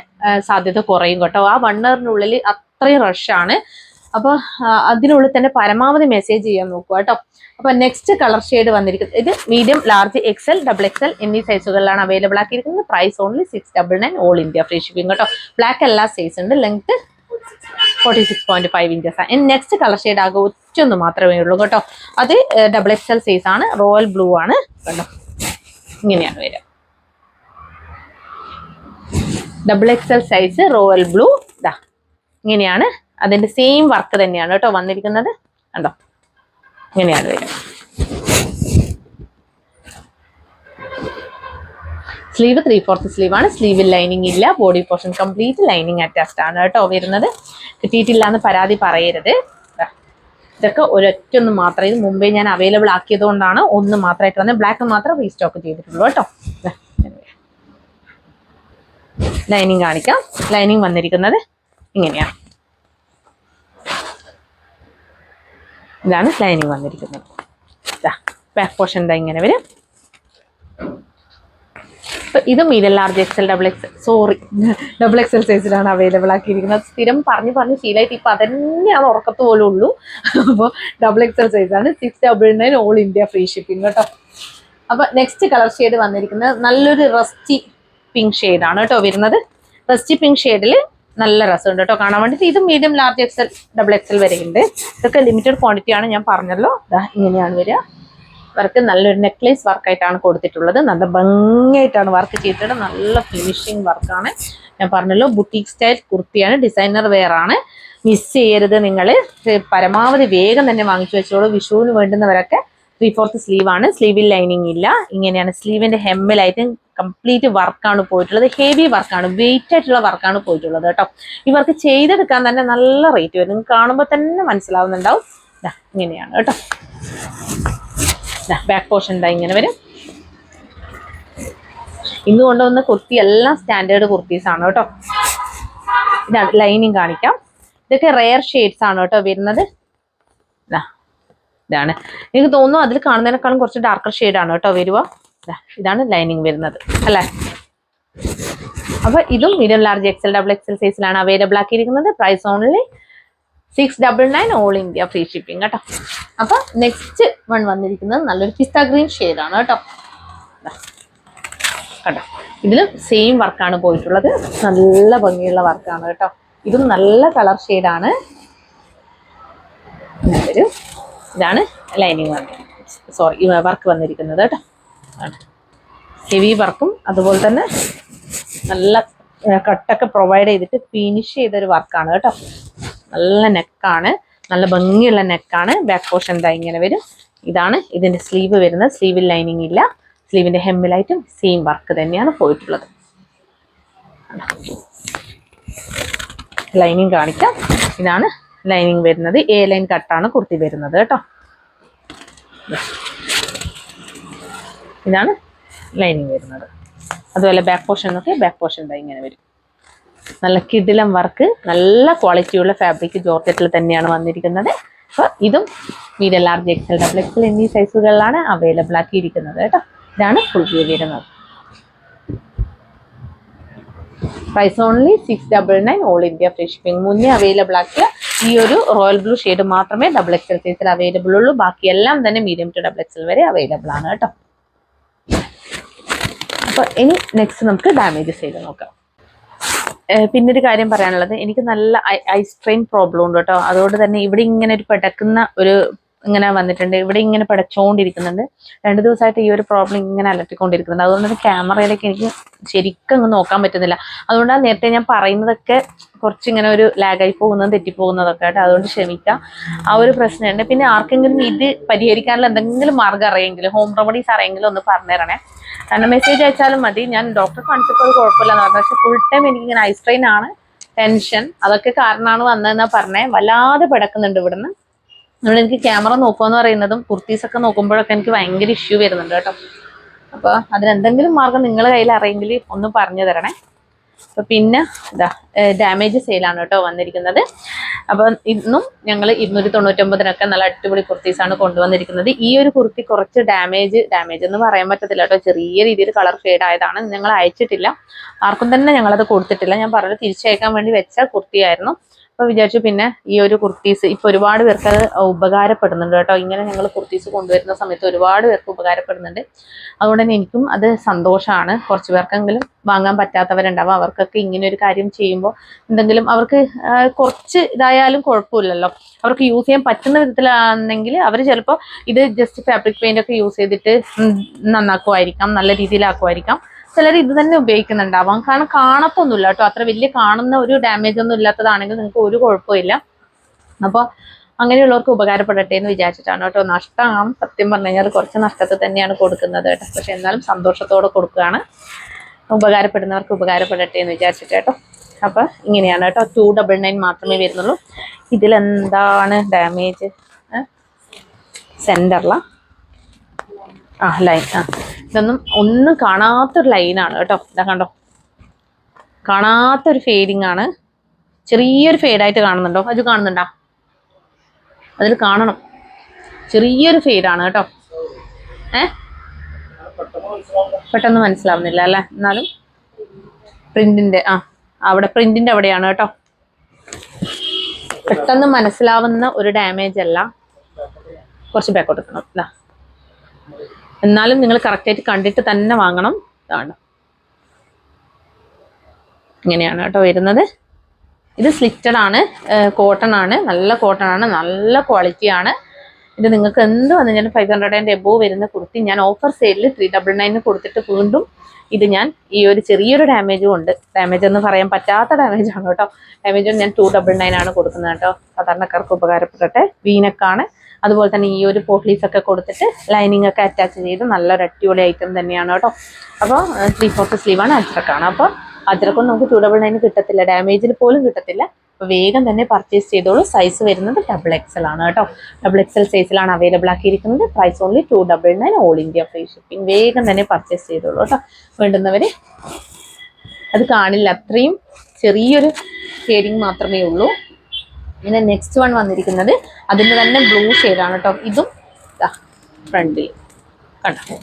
സാധ്യത കുറയും കേട്ടോ. ആ 1 hourനുള്ളിൽ അത്രയും റഷാണ്. അപ്പൊ അതിനുള്ളിൽ തന്നെ പരമാവധി മെസ്സേജ് ചെയ്യാൻ നോക്കുക കേട്ടോ. അപ്പൊ നെക്സ്റ്റ് കളർ ഷെയ്ഡ് വന്നിരിക്കുന്നത് ഇത് മീഡിയം, ലാർജ്, XL, XXL എന്നീ സൈസുകളിലാണ് അവൈലബിൾ ആക്കിയിരിക്കുന്നത്. Price only 699, all India free shipping കേട്ടോ. ബ്ലാക്ക് എല്ലാ സൈസ് ഉണ്ട്, ലെങ്ത് 46.5 ഇഞ്ചസ് ആണ്. നെക്സ്റ്റ് കളർ ഷെയ്ഡ് ആകെ ഒറ്റൊന്ന് മാത്രമേ ഉള്ളൂ കേട്ടോ. അത് XXL സൈസ് ആണ്, റോയൽ ബ്ലൂ ആണ് കേട്ടോ. ഇങ്ങനെയാണ് വരിക, XXL സൈസ് റോയൽ ബ്ലൂ. ഇതാ ഇങ്ങനെയാണ്, അതിന്റെ സെയിം വർക്ക് തന്നെയാണ് കേട്ടോ വന്നിരിക്കുന്നത്. കണ്ടോ, ഇങ്ങനെയാണ് വരിക. സ്ലീവ് 3/4 സ്ലീവ് ആണ്. സ്ലീവിൽ ലൈനിങ് ഇല്ല, body portion complete lining attached ആണ് കേട്ടോ വരുന്നത്. കിട്ടിയിട്ടില്ല എന്ന് പരാതി പറയരുത്. ഇതൊക്കെ ഒരൊറ്റൊന്ന് മാത്രമേ, ഇത് മുമ്പേ ഞാൻ അവൈലബിൾ ആക്കിയത് കൊണ്ടാണ് ഒന്ന് മാത്രമായിട്ട് വന്നത്. ബ്ലാക്ക് മാത്രം റീസ്റ്റോക്ക് ചെയ്തിട്ടുള്ളൂ കേട്ടോ. ലൈനിങ് കാണിക്കാം. ലൈനിങ് വന്നിരിക്കുന്നത് ഇങ്ങനെയാണ്. ഇതാണ് ലൈനിങ് വന്നിരിക്കുന്നത്. ബാക്ക് പോർഷൻ എന്താ ഇങ്ങനെ വരും. ഇത് മീഡിയം, ലാർജ്, XL, XXL സൈസിലാണ് അവൈലബിൾ ആക്കിയിരിക്കുന്നത്. സ്ഥിരം പറഞ്ഞ് ശീലമായിട്ട് ഇപ്പൊ അതന്നെയാണ് ഉറക്കത്ത് പോലും ഉള്ളൂ. അപ്പോൾ XXL സൈസാണ്. 699, ഓൾ ഇന്ത്യ ഫ്രീ ഷിപ്പിംഗ് കേട്ടോ. അപ്പൊ നെക്സ്റ്റ് കളർ ഷെയ്ഡ് വന്നിരിക്കുന്നത് നല്ലൊരു റസ്റ്റി പിങ്ക് ഷെയ്ഡാണ് കേട്ടോ വരുന്നത്. റസ്റ്റി പിങ്ക് ഷെയ്ഡിൽ നല്ല രസമുണ്ട് കേട്ടോ കാണാൻ വേണ്ടിയിട്ട്. ഇത് മീഡിയം, ലാർജ്, XL, XXL വരെയുണ്ട്. ഇതൊക്കെ ലിമിറ്റഡ് ക്വാണ്ടിറ്റി ആണ്, ഞാൻ പറഞ്ഞല്ലോ. ഇങ്ങനെയാണ് വരിക. വർക്ക് നല്ലൊരു നെക്ലേസ് വർക്കായിട്ടാണ് കൊടുത്തിട്ടുള്ളത്. നല്ല ഭംഗിയായിട്ടാണ് വർക്ക് ചെയ്തിട്ടുള്ളത്. നല്ല ഫിനിഷിങ് വർക്കാണ്. ഞാൻ പറഞ്ഞല്ലോ, ബുട്ടീക്ക് സ്റ്റൈൽ കുർത്തിയാണ്, ഡിസൈനർ വെയർ ആണ്. മിസ് ചെയ്യരുത് നിങ്ങൾ. പരമാവധി വേഗം തന്നെ വാങ്ങിച്ചു വെച്ചോളൂ. വിഷുവിന് വേണ്ടുന്നവരൊക്കെ 3/4 സ്ലീവ് ആണ്. സ്ലീവിൽ ലൈനിങ് ഇല്ല. ഇങ്ങനെയാണ് സ്ലീവിന്റെ ഹെമ്മിലായിട്ട് കംപ്ലീറ്റ് വർക്കാണ് പോയിട്ടുള്ളത്. ഹെവി വർക്കാണ്, വെയിറ്റ് ആയിട്ടുള്ള വർക്കാണ് പോയിട്ടുള്ളത് കേട്ടോ. ഈ വർക്ക് ചെയ്തെടുക്കാൻ തന്നെ നല്ല റേറ്റ് വരും. നിങ്ങൾക്ക് കാണുമ്പോൾ തന്നെ മനസ്സിലാവുന്നുണ്ടാവും. ഇങ്ങനെയാണ് കേട്ടോ. ബാക്ക് പോർഷൻ എന്താ ഇങ്ങനെ വരും. ഇന്ന് കൊണ്ടുവന്ന കുർത്തി എല്ലാം സ്റ്റാൻഡേർഡ് കുർത്തീസ് ആണ് കേട്ടോ. ഇതാണ് ലൈനിങ് കാണിക്കാം. ഇതൊക്കെ റെയർ ഷെയ്ഡ്സ് ആണ് കേട്ടോ വരുന്നത്. ഇതാണ്, എനിക്ക് തോന്നുന്നു അതിൽ കാണുന്നതിനേക്കാളും കുറച്ച് ഡാർക്കർ ഷെയ്ഡാണ് കേട്ടോ വരുക. ഇതാണ് ലൈനിങ് വരുന്നത് അല്ലേ. അപ്പൊ ഇതും മീഡിയം, ലാർജ്, XL, XXL സൈസിലാണ് അവൈലബിൾ ആക്കിയിരിക്കുന്നത്. Price only 699, all India free shipping കേട്ടോ. അപ്പൊ നെക്സ്റ്റ് വൺ വന്നിരിക്കുന്നത് നല്ലൊരു പിസ്ത ഗ്രീൻ ഷെയ്ഡാണ് കേട്ടോ. കേട്ടോ, ഇതിലും സെയിം വർക്കാണ് പോയിട്ടുള്ളത്. നല്ല ഭംഗിയുള്ള വർക്കാണ് കേട്ടോ. ഇതും നല്ല കളർ ഷെയ്ഡാണ്. ഇതാണ് ലൈനിങ് വർക്ക് വന്നിരിക്കുന്നത് കേട്ടോ. ഹെവി വർക്കും അതുപോലെ തന്നെ നല്ല കട്ടൊക്കെ പ്രൊവൈഡ് ചെയ്തിട്ട് ഫിനിഷ് ചെയ്തൊരു വർക്കാണ് കേട്ടോ. നല്ല നെക്കാണ്, നല്ല ഭംഗിയുള്ള നെക്കാണ്. ബാക്ക് പോർഷൻ എന്താ ഇങ്ങനെ വരും. ഇതാണ് ഇതിന്റെ സ്ലീവ് വരുന്നത്. സ്ലീവിൽ ലൈനിങ് ഇല്ല. സ്ലീവിന്റെ ഹെമ്മിലായിട്ടും സെയിം വർക്ക് തന്നെയാണ് പോയിട്ടുള്ളത്. ലൈനിങ് കാണിക്കാം. ഇതാണ് ലൈനിങ് വരുന്നത്. A ലൈൻ കട്ടാണ് കുർത്തി വരുന്നത് കേട്ടോ. ഇതാണ് ലൈനിങ് വരുന്നത്. അതുപോലെ ബാക്ക് പോർഷൻ നോക്കി. ബാക്ക് പോർഷൻ എന്താ ഇങ്ങനെ വരും. നല്ല കിടിലം വർക്ക്, നല്ല ക്വാളിറ്റിയുള്ള ഫാബ്രിക് ജോർജറ്റിൽ തന്നെയാണ് വന്നിരിക്കുന്നത്. അപ്പോൾ ഇതും മീഡിയം, ലാർജ്, XL, XXL എന്നീ സൈസുകളിലാണ് അവൈലബിൾ ആക്കിയിരിക്കുന്നത് കേട്ടോ. ഇതാണ് ഫുൾ വ്യൂ വരുന്നത്. Price only 699, all India free shipping. മുന്നേ അവൈലബിൾ ആക്കിയ ഈ ഒരു റോയൽ ബ്ലൂ ഷെയ്ഡ് മാത്രമേ XXL സൈസിൽ അവൈലബിൾ ഉള്ളൂ. ബാക്കിയെല്ലാം തന്നെ മീഡിയം ടു XXL വരെ അവൈലബിൾ ആണ് കേട്ടോ. അപ്പൊ ഇനി നെക്സ്റ്റ് നമുക്ക് ഡാമേജ് ചെയ്ത് നോക്കാം. പിന്നൊരു കാര്യം പറയാനുള്ളത്, എനിക്ക് നല്ല ഐ സ്ട്രെയിൻ പ്രോബ്ലം ഉണ്ട് കേട്ടോ. അതുകൊണ്ട് തന്നെ ഇവിടെ ഇങ്ങനെ ഒരു പെടക്കുന്ന ഒരു ഇങ്ങനെ വന്നിട്ടുണ്ട്. ഇവിടെ ഇങ്ങനെ പെടച്ചോണ്ടിരിക്കുന്നുണ്ട്. 2 ദിവസമായിട്ട് ഈ ഒരു പ്രോബ്ലം ഇങ്ങനെ അലട്ടിക്കൊണ്ടിരിക്കുന്നുണ്ട്. അതുകൊണ്ട് തന്നെ ക്യാമറയിലേക്ക് എനിക്ക് ശരിക്കും അങ്ങ് നോക്കാൻ പറ്റുന്നില്ല. അതുകൊണ്ടാണ് നേരത്തെ ഞാൻ പറയുന്നതൊക്കെ കുറച്ചിങ്ങനെ ഒരു ലാഗായി പോകുന്നതും തെറ്റിപ്പോകുന്നതൊക്കെ കേട്ടോ. അതുകൊണ്ട് ക്ഷമിക്കാം. ആ ഒരു പ്രശ്നമുണ്ട്. പിന്നെ ആർക്കെങ്കിലും ഇത് പരിഹരിക്കാനുള്ള എന്തെങ്കിലും മാർഗ്ഗം അറിയെങ്കിലും, ഹോം റെമഡീസ് അറിയെങ്കിലും ഒന്ന് പറഞ്ഞു തരണേ. കാരണം മെസ്സേജ് അയച്ചാലും മതി. ഞാൻ ഡോക്ടറെ കാണിച്ചപ്പോൾ അത് കുഴപ്പമില്ലെന്ന് പറഞ്ഞു. പക്ഷെ ഫുൾ ടൈം എനിക്കിങ്ങനെ ഐ സ്ട്രെയിൻ ആണ്, ടെൻഷൻ, അതൊക്കെ കാരണമാണ് വന്നതെന്നാ പറഞ്ഞേ. വല്ലാതെ പിടക്കുന്നുണ്ട് ഇവിടുന്ന്. അതുകൊണ്ട് എനിക്ക് ക്യാമറ നോക്കുകയെന്ന് പറയുന്നതും കുർത്തീസൊക്കെ നോക്കുമ്പോഴൊക്കെ എനിക്ക് ഭയങ്കര ഇഷ്യൂ വരുന്നുണ്ട് കേട്ടോ. അപ്പോൾ അതിനെന്തെങ്കിലും മാർഗം നിങ്ങളുടെ കയ്യിൽ അറിയെങ്കിൽ ഒന്ന് പറഞ്ഞു തരണേ. അപ്പൊ പിന്നെ ഇതാ ഡാമേജ് സെയിലാണ് കേട്ടോ വന്നിരിക്കുന്നത്. അപ്പം ഇന്നും ഞങ്ങൾ 299 നല്ല അടിപൊളി കുർത്തീസാണ് കൊണ്ടുവന്നിരിക്കുന്നത്. ഈ ഒരു കുർത്തി കുറച്ച് ഡാമേജ് എന്ന് പറയാൻ പറ്റത്തില്ല കേട്ടോ. ചെറിയ രീതിയിൽ കളർ ഫെയ്ഡ് ആയതാണ്. ഞങ്ങൾ അയച്ചിട്ടില്ല, ആർക്കും തന്നെ ഞങ്ങളത് കൊടുത്തിട്ടില്ല. ഞാൻ പറഞ്ഞത് തിരിച്ചയക്കാൻ വേണ്ടി വെച്ച കുർത്തിയായിരുന്നു. അപ്പൊ വിചാരിച്ചു പിന്നെ ഈ ഒരു കുർത്തീസ് ഇപ്പൊ ഒരുപാട് പേർക്ക് അത് ഉപകാരപ്പെടുന്നുണ്ട് കേട്ടോ. ഇങ്ങനെ ഞങ്ങൾ കുർത്തീസ് കൊണ്ടുവരുന്ന സമയത്ത് ഒരുപാട് പേർക്ക് ഉപകാരപ്പെടുന്നുണ്ട്. അതുകൊണ്ട് തന്നെ എനിക്കും അത് സന്തോഷമാണ്. കുറച്ച് പേർക്കെങ്കിലും വാങ്ങാൻ പറ്റാത്തവരുണ്ടാവും. അവർക്കൊക്കെ ഇങ്ങനെ ഒരു കാര്യം ചെയ്യുമ്പോൾ എന്തെങ്കിലും അവർക്ക് കുറച്ച് ഇതായാലും കുഴപ്പമില്ലല്ലോ. അവർക്ക് യൂസ് ചെയ്യാൻ പറ്റുന്ന വിധത്തിലാണെങ്കിൽ അവർ ചിലപ്പോൾ ഇത് ജസ്റ്റ് ഫാബ്രിക് പെയിന്റ് ഒക്കെ യൂസ് ചെയ്തിട്ട് നന്നാക്കുമായിരിക്കാം, നല്ല രീതിയിലാക്കുമായിരിക്കാം. ചിലർ ഇത് തന്നെ ഉപയോഗിക്കുന്നുണ്ടാവാം. കാരണം കാണത്തൊന്നുമില്ല കേട്ടോ. അത്ര വലിയ കാണുന്ന ഒരു ഡാമേജ് ഒന്നും ഇല്ലാത്തതാണെങ്കിൽ നിങ്ങൾക്ക് ഒരു കുഴപ്പമില്ല. അപ്പോൾ അങ്ങനെയുള്ളവർക്ക് ഉപകാരപ്പെടട്ടെ എന്ന് വിചാരിച്ചിട്ടാണ് കേട്ടോ. നഷ്ടമാണ് സത്യം പറഞ്ഞു കഴിഞ്ഞാൽ, കുറച്ച് നഷ്ടത്തിൽ തന്നെയാണ് കൊടുക്കുന്നത് കേട്ടോ. പക്ഷെ എന്നാലും സന്തോഷത്തോടെ കൊടുക്കുകയാണ്. ഉപകാരപ്പെടുന്നവർക്ക് ഉപകാരപ്പെടട്ടെ എന്ന് വിചാരിച്ചിട്ട് കേട്ടോ. അപ്പൊ ഇങ്ങനെയാണ് കേട്ടോ. 299 മാത്രമേ വരുന്നുള്ളൂ. ഇതിലെന്താണ് ഡാമേജ്? സെന്ററില ലൈൻ. ഇതൊന്നും ഒന്നും കാണാത്തൊരു ലൈനാണ് കേട്ടോ. ഇതാ കണ്ടോ, കാണാത്തൊരു ഫെയ്ഡിങ് ആണ്. ചെറിയൊരു ഫെയ്ഡായിട്ട് കാണുന്നുണ്ടോ? അത് കാണുന്നുണ്ടോ? അതിൽ കാണണം, ചെറിയൊരു ഫെയ്ഡാണ് കേട്ടോ. പെട്ടെന്ന് മനസ്സിലാവുന്നില്ല അല്ലേ? എന്നാലും പ്രിന്റിന്റെ അവിടെ പ്രിന്റിന്റെ അവിടെയാണ് കേട്ടോ. പെട്ടെന്ന് മനസ്സിലാവുന്ന ഒരു ഡാമേജ് അല്ല. കുറച്ച് ബാക്ക് കൊടുക്കണം. എന്നാലും നിങ്ങൾ കറക്റ്റായിട്ട് കണ്ടിട്ട് തന്നെ വാങ്ങണം. ഇതാണ്, ഇങ്ങനെയാണ് കേട്ടോ വരുന്നത്. ഇത് സ്ലിറ്റഡ് ആണ്, കോട്ടൺ ആണ്, നല്ല കോട്ടൺ ആണ്, നല്ല ക്വാളിറ്റിയാണ്. ഇത് നിങ്ങൾക്ക് എന്ത് വന്നു കഴിഞ്ഞാലും 500 എബോവ് വരുന്ന കുർത്തി ഞാൻ ഓഫർ സെയിലിൽ 399 കൊടുത്തിട്ട് വീണ്ടും ഇത് ഞാൻ ഈ ഒരു ചെറിയൊരു ഡാമേജും ഉണ്ട്. ഡാമേജ് എന്ന് പറയാൻ പറ്റാത്ത ഡാമേജ് ആണ് കേട്ടോ. ഡാമേജ് ഞാൻ 299 ആണ് കൊടുക്കുന്നത് കേട്ടോ. സാധാരണക്കാർക്ക് ഉപകാരപ്പെടട്ടെ. വീനക്കാണ്. അതുപോലെ തന്നെ ഈ ഒരു പോട്ട്ലീസ് ഒക്കെ കൊടുത്തിട്ട് ലൈനിങ് ഒക്കെ അറ്റാച്ച് ചെയ്ത് നല്ലൊരു അടിപൊളി ഐറ്റം തന്നെയാണ് കേട്ടോ. അപ്പോൾ 3/4 സ്ലീവാണ്, അജ്രക്കാണ്. അപ്പോൾ അജ്രക്കൊന്നും നമുക്ക് 299 കിട്ടത്തില്ല, ഡാമേജിൽ പോലും കിട്ടത്തില്ല. അപ്പോൾ വേഗം തന്നെ പർച്ചേസ് ചെയ്തോളൂ. സൈസ് വരുന്നത് XXL ആണ് കേട്ടോ. XXL സൈസിലാണ് അവൈലബിൾ ആക്കിയിരിക്കുന്നത്. Price only 299, all India free shipping. വേഗം തന്നെ പർച്ചേസ് ചെയ്തോളൂ കേട്ടോ. വേണ്ടുന്നവര് അത് കാണില്ല, അത്രയും ചെറിയൊരു ഷെയ്ഡിങ് മാത്രമേ ഉള്ളൂ. പിന്നെ നെക്സ്റ്റ് വൺ വന്നിരിക്കുന്നത് അതിൻ്റെ തന്നെ ബ്ലൂ ഷെയ്ഡാണ് കേട്ടോ. ഇതും ഫ്രണ്ടിൽ കണ്ടോ,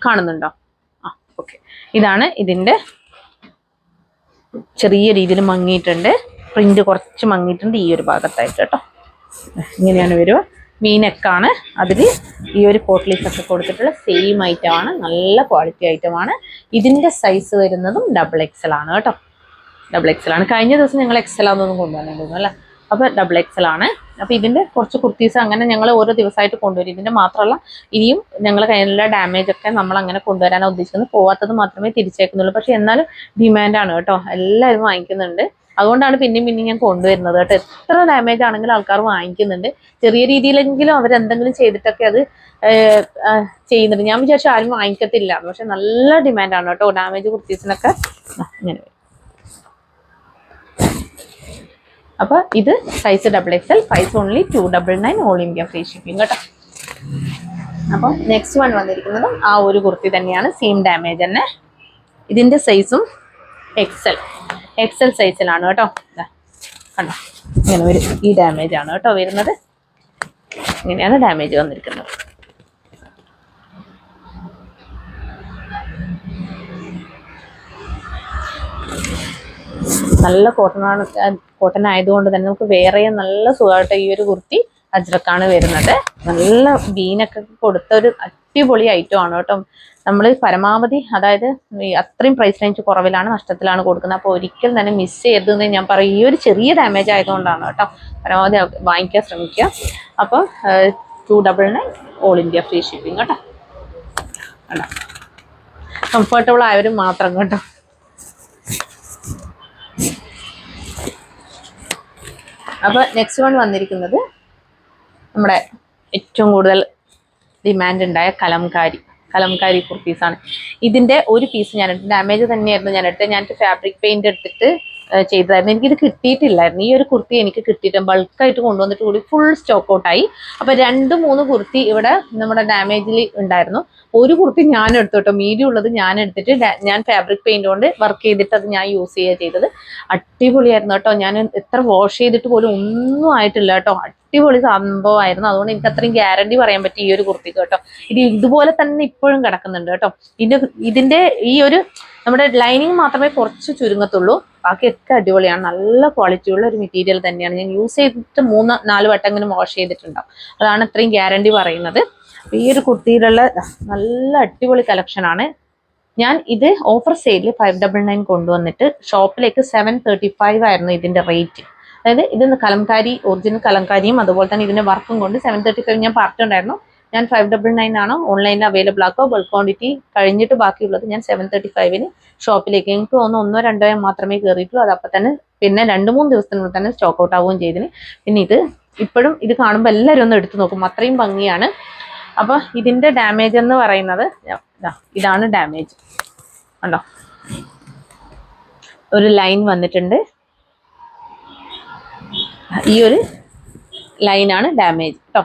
കാണുന്നുണ്ടോ? ഓക്കെ. ഇതാണ് ഇതിൻ്റെ, ചെറിയ രീതിയിൽ മങ്ങിയിട്ടുണ്ട്, പ്രിന്റ് കുറച്ച് മങ്ങിയിട്ടുണ്ട് ഈ ഒരു ഭാഗത്തായിട്ട് കേട്ടോ. ഇങ്ങനെയാണ് വരിക. മീനക്കാണ്. അതിൽ ഈ ഒരു പോട്ട്ലീസ് ഒക്കെ കൊടുത്തിട്ടുള്ള സെയിം ഐറ്റമാണ്, നല്ല ക്വാളിറ്റി ഐറ്റമാണ്. ഇതിൻ്റെ സൈസ് വരുന്നതും XXL ആണ് കേട്ടോ. XXL ആണ്. കഴിഞ്ഞ ദിവസം ഞങ്ങൾ XL ആണെന്നൊന്നും കൊണ്ടുവന്നിട്ടുണ്ടോ അല്ലേ? അപ്പോൾ XXL ആണ്. അപ്പോൾ ഇതിൻ്റെ കുറച്ച് കുർത്തീസ് അങ്ങനെ ഞങ്ങൾ ഓരോ ദിവസമായിട്ട് കൊണ്ടുവരും. ഇതിൻ്റെ മാത്രമല്ല ഇനിയും ഞങ്ങൾ കയ്യിലുള്ള ഡാമേജ് ഒക്കെ നമ്മൾ അങ്ങനെ കൊണ്ടുവരാനാണ് ഉദ്ദേശിക്കുന്നത്. പോവാത്തത് മാത്രമേ തിരിച്ചേക്കുന്നുള്ളൂ. പക്ഷെ എന്നാലും ഡിമാൻഡാണ് കേട്ടോ, എല്ലാവരും വാങ്ങിക്കുന്നുണ്ട്. അതുകൊണ്ടാണ് പിന്നെയും ഞാൻ കൊണ്ടുവരുന്നത് കേട്ടോ. എത്ര ഡാമേജ് ആണെങ്കിലും ആൾക്കാർ വാങ്ങിക്കുന്നുണ്ട്. ചെറിയ രീതിയിലെങ്കിലും അവരെന്തെങ്കിലും ചെയ്തിട്ടൊക്കെ അത് ചെയ്യുന്നുണ്ട്. ഞാൻ വിചാരിച്ചു ആരും വാങ്ങിക്കത്തില്ല, പക്ഷെ നല്ല ഡിമാൻഡാണ് കേട്ടോ ഡാമേജ് കുർത്തീസിനൊക്കെ. ഇങ്ങനെ വരും. അപ്പോൾ ഇത് size XXL, price only 299, all India free shipping കേട്ടോ. അപ്പോൾ നെക്സ്റ്റ് വൺ വന്നിരിക്കുന്നതും ആ ഒരു കുർത്തി തന്നെയാണ്, സെയിം ഡാമേജ് തന്നെ. ഇതിൻ്റെ സൈസും XL സൈസിലാണ് കേട്ടോ. കണ്ടോ, ഇങ്ങനെ ഒരു ഈ ഡാമേജ് ആണ് കേട്ടോ വരുന്നത്. ഇങ്ങനെയാണ് ഡാമേജ് വന്നിരിക്കുന്നത്. നല്ല കോട്ടൺ ആയതുകൊണ്ട് തന്നെ നമുക്ക് വേറെ നല്ല സുഖമായിട്ട് ഈ ഒരു കുർത്തി അജ്രക്കാണ് വരുന്നത്. നല്ല ബീനൊക്കെ കൊടുത്ത ഒരു അടിപൊളി ഐറ്റം ആണ് കേട്ടോ. നമ്മൾ പരമാവധി, അതായത് അത്രയും പ്രൈസ് റേഞ്ച് കുറവിലാണ്, നഷ്ടത്തിലാണ് കൊടുക്കുന്നത്. അപ്പോൾ ഒരിക്കലും തന്നെ മിസ് ചെയ്യരുതെന്ന് ഞാൻ പറയും. ഈ ഒരു ചെറിയ ഡാമേജ് ആയതുകൊണ്ടാണ് കേട്ടോ. പരമാവധി വാങ്ങിക്കാൻ ശ്രമിക്കുക. അപ്പോൾ 299, ഓൾ ഇന്ത്യ ഫ്രീ ഷിപ്പിംഗ് കേട്ടോ. കേട്ടോ, കംഫർട്ടബിൾ ആയവരും മാത്രം കേട്ടോ. അപ്പോൾ നെക്സ്റ്റ് വൺ വന്നിരിക്കുന്നത് നമ്മുടെ ഏറ്റവും കൂടുതൽ ഡിമാൻഡ് ഉണ്ടായ കലംകാരി കുർത്തീസാണ്. ഇതിന്റെ ഒരു പീസ് ഞാൻ ഡാമേജ് തന്നെയായിരുന്നു ഞാൻ എടുത്തത്. ഞാൻ ഫാബ്രിക് പെയിന്റ് എടുത്തിട്ട് ചെയ്തതായിരുന്നു. എനിക്കിത് കിട്ടിയിട്ടില്ലായിരുന്നു. ഈ ഒരു കുർത്തി എനിക്ക് കിട്ടിയിട്ട് ബൾക്കായിട്ട് കൊണ്ടുവന്നിട്ട് കൂടി ഫുൾ സ്റ്റോക്ക് ഔട്ടായി. അപ്പൊ 2-3 കുർത്തി ഇവിടെ നമ്മുടെ ഡാമേജിൽ ഉണ്ടായിരുന്നു. ഒരു കുർത്തി ഞാൻ എടുത്തു കേട്ടോ, മീഡിയം ഉള്ളത് ഞാൻ എടുത്തിട്ട് ഞാൻ ഫാബ്രിക് പെയിന്റ് കൊണ്ട് വർക്ക് ചെയ്തിട്ട് അത് ഞാൻ യൂസ് ചെയ്യുക ചെയ്തത്. അടിപൊളിയായിരുന്നു കേട്ടോ. ഞാൻ എത്ര വാഷ് ചെയ്തിട്ട് പോലും ഒന്നും ആയിട്ടില്ല കേട്ടോ. അടിപൊളി സംഭവമായിരുന്നു. അതുകൊണ്ട് എനിക്ക് അത്രയും ഗ്യാരണ്ടി പറയാൻ പറ്റി ഈ ഒരു കുർത്തിക്ക് കേട്ടോ. ഇത് ഇതുപോലെ തന്നെ ഇപ്പോഴും കിടക്കുന്നുണ്ട് കേട്ടോ. ഇതിന്റെ ഈ ഒരു നമ്മുടെ ലൈനിങ് മാത്രമേ കുറച്ച് ചുരുങ്ങത്തുള്ളൂ, ബാക്കിയൊക്കെ അടിപൊളിയാണ്. നല്ല ക്വാളിറ്റിയുള്ള ഒരു മെറ്റീരിയൽ തന്നെയാണ്. ഞാൻ യൂസ് ചെയ്തിട്ട് 3-4 വട്ടമെങ്കിലും വാഷ് ചെയ്തിട്ടുണ്ടാവും. അതാണ് ഇത്രയും ഗ്യാരണ്ടി പറയുന്നത്. ഈ ഒരു കുർത്തിയിലുള്ള നല്ല അടിപൊളി കളക്ഷനാണ്. ഞാൻ ഇത് ഓഫർ സെയിലിൽ 599 കൊണ്ടുവന്നിട്ട് ഷോപ്പിലേക്ക് 735 ആയിരുന്നു ഇതിന്റെ റേറ്റ്. അതായത് ഇത് കലംകാരി, ഒറിജിനൽ കലംകാരിയും അതുപോലെ തന്നെ ഇതിന്റെ വർക്കും കൊണ്ട് 735 ഞാൻ പറഞ്ഞിട്ടുണ്ടായിരുന്നു. ഞാൻ 599 ആണ് ഓൺലൈനിൽ അവൈലബിൾ ആക്കുക. ബൾക്ക് ക്വാണ്ടിറ്റി കഴിഞ്ഞിട്ട് ബാക്കിയുള്ളത് ഞാൻ 735 ഷോപ്പിലേക്ക്, എനിക്ക് തോന്നുന്നു 1-2 മാത്രമേ കയറിയിട്ടുള്ളൂ. അതപ്പം തന്നെ പിന്നെ 2-3 ദിവസത്തിനുള്ളിൽ തന്നെ സ്റ്റോക്ക് ഔട്ട് ആവുകയും ചെയ്തിന്. പിന്നെ ഇത് ഇപ്പോഴും ഇത് കാണുമ്പോൾ എല്ലാവരും ഒന്ന് എടുത്തു നോക്കും, അത്രയും ഭംഗിയാണ്. അപ്പൊ ഇതിന്റെ ഡാമേജ് എന്ന് പറയുന്നത് ഇതാണ് ഡാമേജ് കണ്ടോ, ഒരു ലൈൻ വന്നിട്ടുണ്ട്. ഈ ഒരു ലൈനാണ് ഡാമേജ് കേട്ടോ.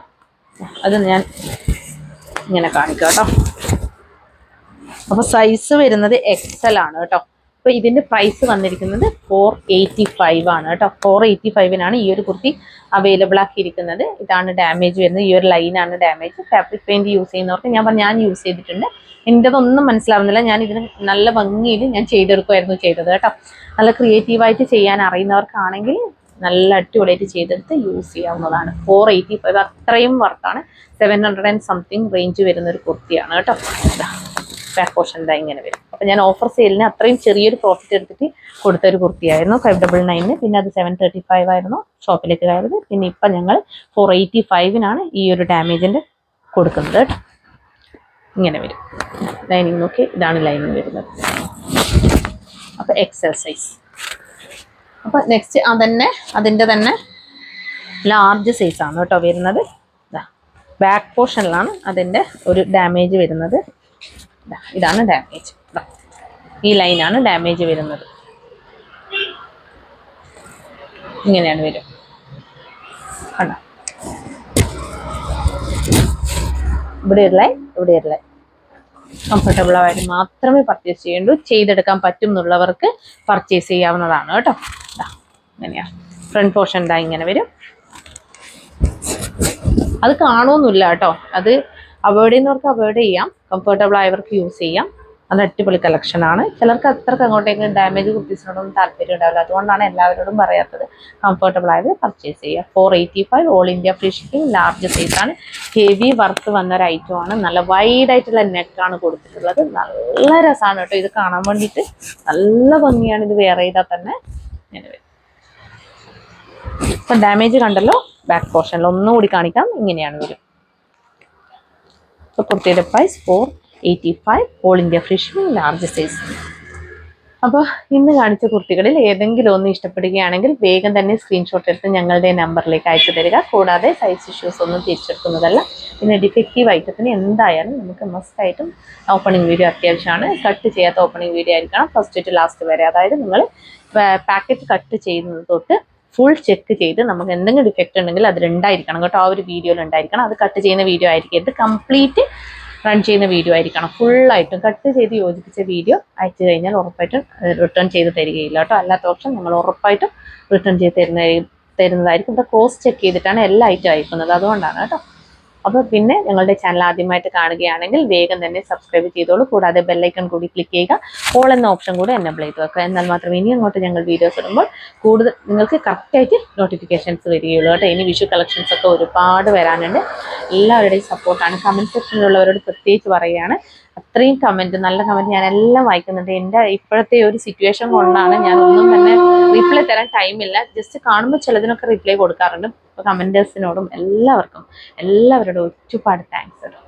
അത് ഞാൻ ഇങ്ങനെ കാണിക്കാം കേട്ടോ. അപ്പൊ സൈസ് വരുന്നത് XL ആണ് കേട്ടോ. അപ്പൊ ഇതിന്റെ പ്രൈസ് വന്നിരിക്കുന്നത് 485 ആണ് കേട്ടോ. 485 ഈ ഒരു കുർത്തി അവൈലബിൾ ആക്കിയിരിക്കുന്നത്. ഇതാണ് ഡാമേജ് വരുന്നത്, ഈ ഒരു ലൈനാണ് ഡാമേജ്. ഫാബ്രിക് പെയിന്റ് യൂസ് ചെയ്യുന്നവർക്ക് ഞാൻ യൂസ് ചെയ്തിട്ടുണ്ട്. എൻ്റെതൊന്നും മനസ്സിലാവുന്നില്ല. ഞാൻ ഇതിന് നല്ല ഭംഗിയിൽ ഞാൻ ചെയ്തെടുക്കുമായിരുന്നു ചെയ്തത് കേട്ടോ. നല്ല ക്രിയേറ്റീവായിട്ട് ചെയ്യാൻ അറിയുന്നവർക്കാണെങ്കിൽ നല്ല അടിപൊളിയായിട്ട് ചെയ്തെടുത്ത് യൂസ് ചെയ്യാവുന്നതാണ്. 485 അത്രയും വർത്താണ്. 700 സംതിങ് റേഞ്ച് വരുന്ന ഒരു കുർത്തിയാണ് കേട്ടോ. ബാക്ക് പോർഷൻ ഇങ്ങനെ വരും. അപ്പൊ ഞാൻ ഓഫർ സെയിലിന് അത്രയും ചെറിയൊരു പ്രോഫിറ്റ് എടുത്തിട്ട് കൊടുത്തൊരു കുർത്തിയായിരുന്നു 599. പിന്നെ അത് 735 ആയിരുന്നു ഷോപ്പിലേക്ക് കയറിയത്. പിന്നെ ഇപ്പം ഞങ്ങൾ 485 ഈ ഒരു ഡാമേജിന്റെ കൊടുക്കുന്നത് കേട്ടോ. ഇങ്ങനെ വരും ലൈനിങ്. നോക്കി, ഇതാണ് ലൈനിങ് വരുന്നത്. അപ്പൊ XL സൈസ്. അപ്പൊ നെക്സ്റ്റ് അതിന്റെ തന്നെ ലാർജ് സൈസ് ആണ് കേട്ടോ വരുന്നത്. ബാക്ക് പോർഷനിലാണ് അതിന്റെ ഒരു ഡാമേജ് വരുന്നത്. ഇതാണ് ഡാമേജ്. ഈ ലൈനാണ് ഡാമേജ് വരുന്നത്. ഇങ്ങനെയാണ് വരും കണ്ടോ. ഇവിടെ ഒരു ലൈൻ കംഫർട്ടബിൾ ആയിട്ട് മാത്രമേ പർച്ചേസ് ചെയ്യേണ്ടൂ. ചെയ്തെടുക്കാൻ പറ്റും എന്നുള്ളവർക്ക് പർച്ചേസ് ചെയ്യാവുന്നതാണ് കേട്ടോ. ഇങ്ങനെയാണ് ഫ്രണ്ട് പോർഷൻ. ഇങ്ങനെ വരും. അത് കാണുമൊന്നുമില്ല കേട്ടോ. അത് അവോയ്ഡ് ചെയ്യുന്നവർക്ക് അവോയ്ഡ് ചെയ്യാം, കംഫർട്ടബിൾ ആയവർക്ക് യൂസ് ചെയ്യാം. അത് അടിപൊളി കളക്ഷനാണ്. ചിലർക്ക് അത്രക്ക് അങ്ങോട്ടേക്ക് ഡാമേജ് കുർത്തീസിനോടൊന്നും താല്പര്യം ഉണ്ടാവില്ല. അതുകൊണ്ടാണ് എല്ലാവരോടും പറയാത്തത്. കംഫർട്ടബിൾ ആയത് പർച്ചേസ് ചെയ്യുക. 485 all India free shipping. Large സൈസാണ്. ഹെവി വർക്ക് വന്നൊരു ഐറ്റമാണ്. നല്ല വൈഡ് ആയിട്ടുള്ള നെക്കാണ് കൊടുത്തിട്ടുള്ളത്. നല്ല രസമാണ് കേട്ടോ ഇത് കാണാൻ വേണ്ടിയിട്ട്. നല്ല ഭംഗിയാണ് ഇത് വെയർ ചെയ്താൽ തന്നെ. ഇപ്പൊ ഡാമേജ് കണ്ടല്ലോ ബാക്ക് പോർഷനിൽ. ഒന്നുകൂടി കാണിക്കാം. ഇങ്ങനെയാണ് വരും. കുർത്തിയുടെ price 485 all India free shipping, large size. അപ്പോൾ ഇന്ന് കാണിച്ച കുർത്തികളിൽ ഏതെങ്കിലും ഒന്ന് ഇഷ്ടപ്പെടുകയാണെങ്കിൽ വേഗം തന്നെ സ്ക്രീൻഷോട്ട് എടുത്ത് ഞങ്ങളുടെ നമ്പറിലേക്ക് അയച്ചു തരിക. കൂടാതെ സൈസ് ഇഷ്യൂസ് ഒന്നും തിരിച്ചെടുക്കുന്നതല്ല. പിന്നെ ഡിഫക്റ്റീവ് ഐറ്റത്തിന് എന്തായാലും നമുക്ക് മസ്റ്റായിട്ടും ഓപ്പണിംഗ് വീഡിയോ അത്യാവശ്യമാണ്. കട്ട് ചെയ്യാത്ത ഓപ്പണിംഗ് വീഡിയോ ആയിരിക്കണം ഫസ്റ്റ് ടു ലാസ്റ്റ് വരെ. അതായത് നിങ്ങൾ പാക്കറ്റ് കട്ട് ചെയ്യുന്നത് തൊട്ട് ഫുൾ ചെക്ക് ചെയ്ത് നമുക്ക് എന്തെങ്കിലും ഡിഫക്റ്റ് ഉണ്ടെങ്കിൽ അതിലുണ്ടായിരിക്കണം കേട്ടോ. ആ ഒരു വീഡിയോയിൽ ഉണ്ടായിരിക്കണം. അത് കട്ട് ചെയ്യുന്ന വീഡിയോ ആയിരിക്കരുത്, കംപ്ലീറ്റ് റൺ ചെയ്യുന്ന വീഡിയോ ആയിരിക്കണം. ഫുള്ളായിട്ടും കട്ട് ചെയ്ത് യോജിപ്പിച്ച വീഡിയോ അയച്ചു കഴിഞ്ഞാൽ ഉറപ്പായിട്ടും റിട്ടേൺ ചെയ്ത് തരികയില്ല കേട്ടോ. അല്ലാത്ത ഓപ്ഷൻ നിങ്ങൾ ഉറപ്പായിട്ടും റിട്ടേൺ ചെയ്ത് തരുന്നതായിരിക്കും. ഇവിടെ ക്രോസ് ചെക്ക് ചെയ്തിട്ടാണ് എല്ലാ ഐറ്റം അയക്കുന്നത്, അതുകൊണ്ടാണ് കേട്ടോ. അപ്പോൾ പിന്നെ ഞങ്ങളുടെ ചാനൽ ആദ്യമായിട്ട് കാണുകയാണെങ്കിൽ വേഗം തന്നെ സബ്സ്ക്രൈബ് ചെയ്തോളൂ. കൂടാതെ ബെല്ലൈക്കൺ കൂടി ക്ലിക്ക് ചെയ്യുക. ഓൾ എന്ന ഓപ്ഷൻ കൂടി എനേബിൾ ചെയ്ത് വെക്കുക. എന്നാൽ മാത്രമേ ഇനി അങ്ങോട്ട് ഞങ്ങൾ വീഡിയോസ് ഇടുമ്പോൾ കൂടുതൽ നിങ്ങൾക്ക് കറക്റ്റായിട്ട് നോട്ടിഫിക്കേഷൻസ് വരികയുള്ളൂ കേട്ടോ. ഇനി വിഷു കളക്ഷൻസ് ഒക്കെ ഒരുപാട് വരാനുണ്ട്. എല്ലാവരുടെയും സപ്പോർട്ടാണ്. കമൻറ്റ് സെക്ഷനിലുള്ളവരോട് പ്രത്യേകിച്ച് പറയുകയാണ്, അത്രയും കമൻറ്റ്, നല്ല കമൻറ്റ് ഞാൻ എല്ലാം വായിക്കുന്നുണ്ട്. എൻ്റെ ഇപ്പോഴത്തെ ഒരു സിറ്റുവേഷൻ കൊണ്ടാണ് ഞാൻ ഒന്നും തന്നെ റിപ്ലൈ തരാൻ ടൈമില്ല. ജസ്റ്റ് കാണുമ്പോൾ ചിലതിനൊക്കെ റിപ്ലൈ കൊടുക്കാറുണ്ട്. അപ്പോൾ കമൻറ്റേഴ്സിനോടും എല്ലാവരോടും ഒരുപാട് താങ്ക്സ് കേട്ടോ.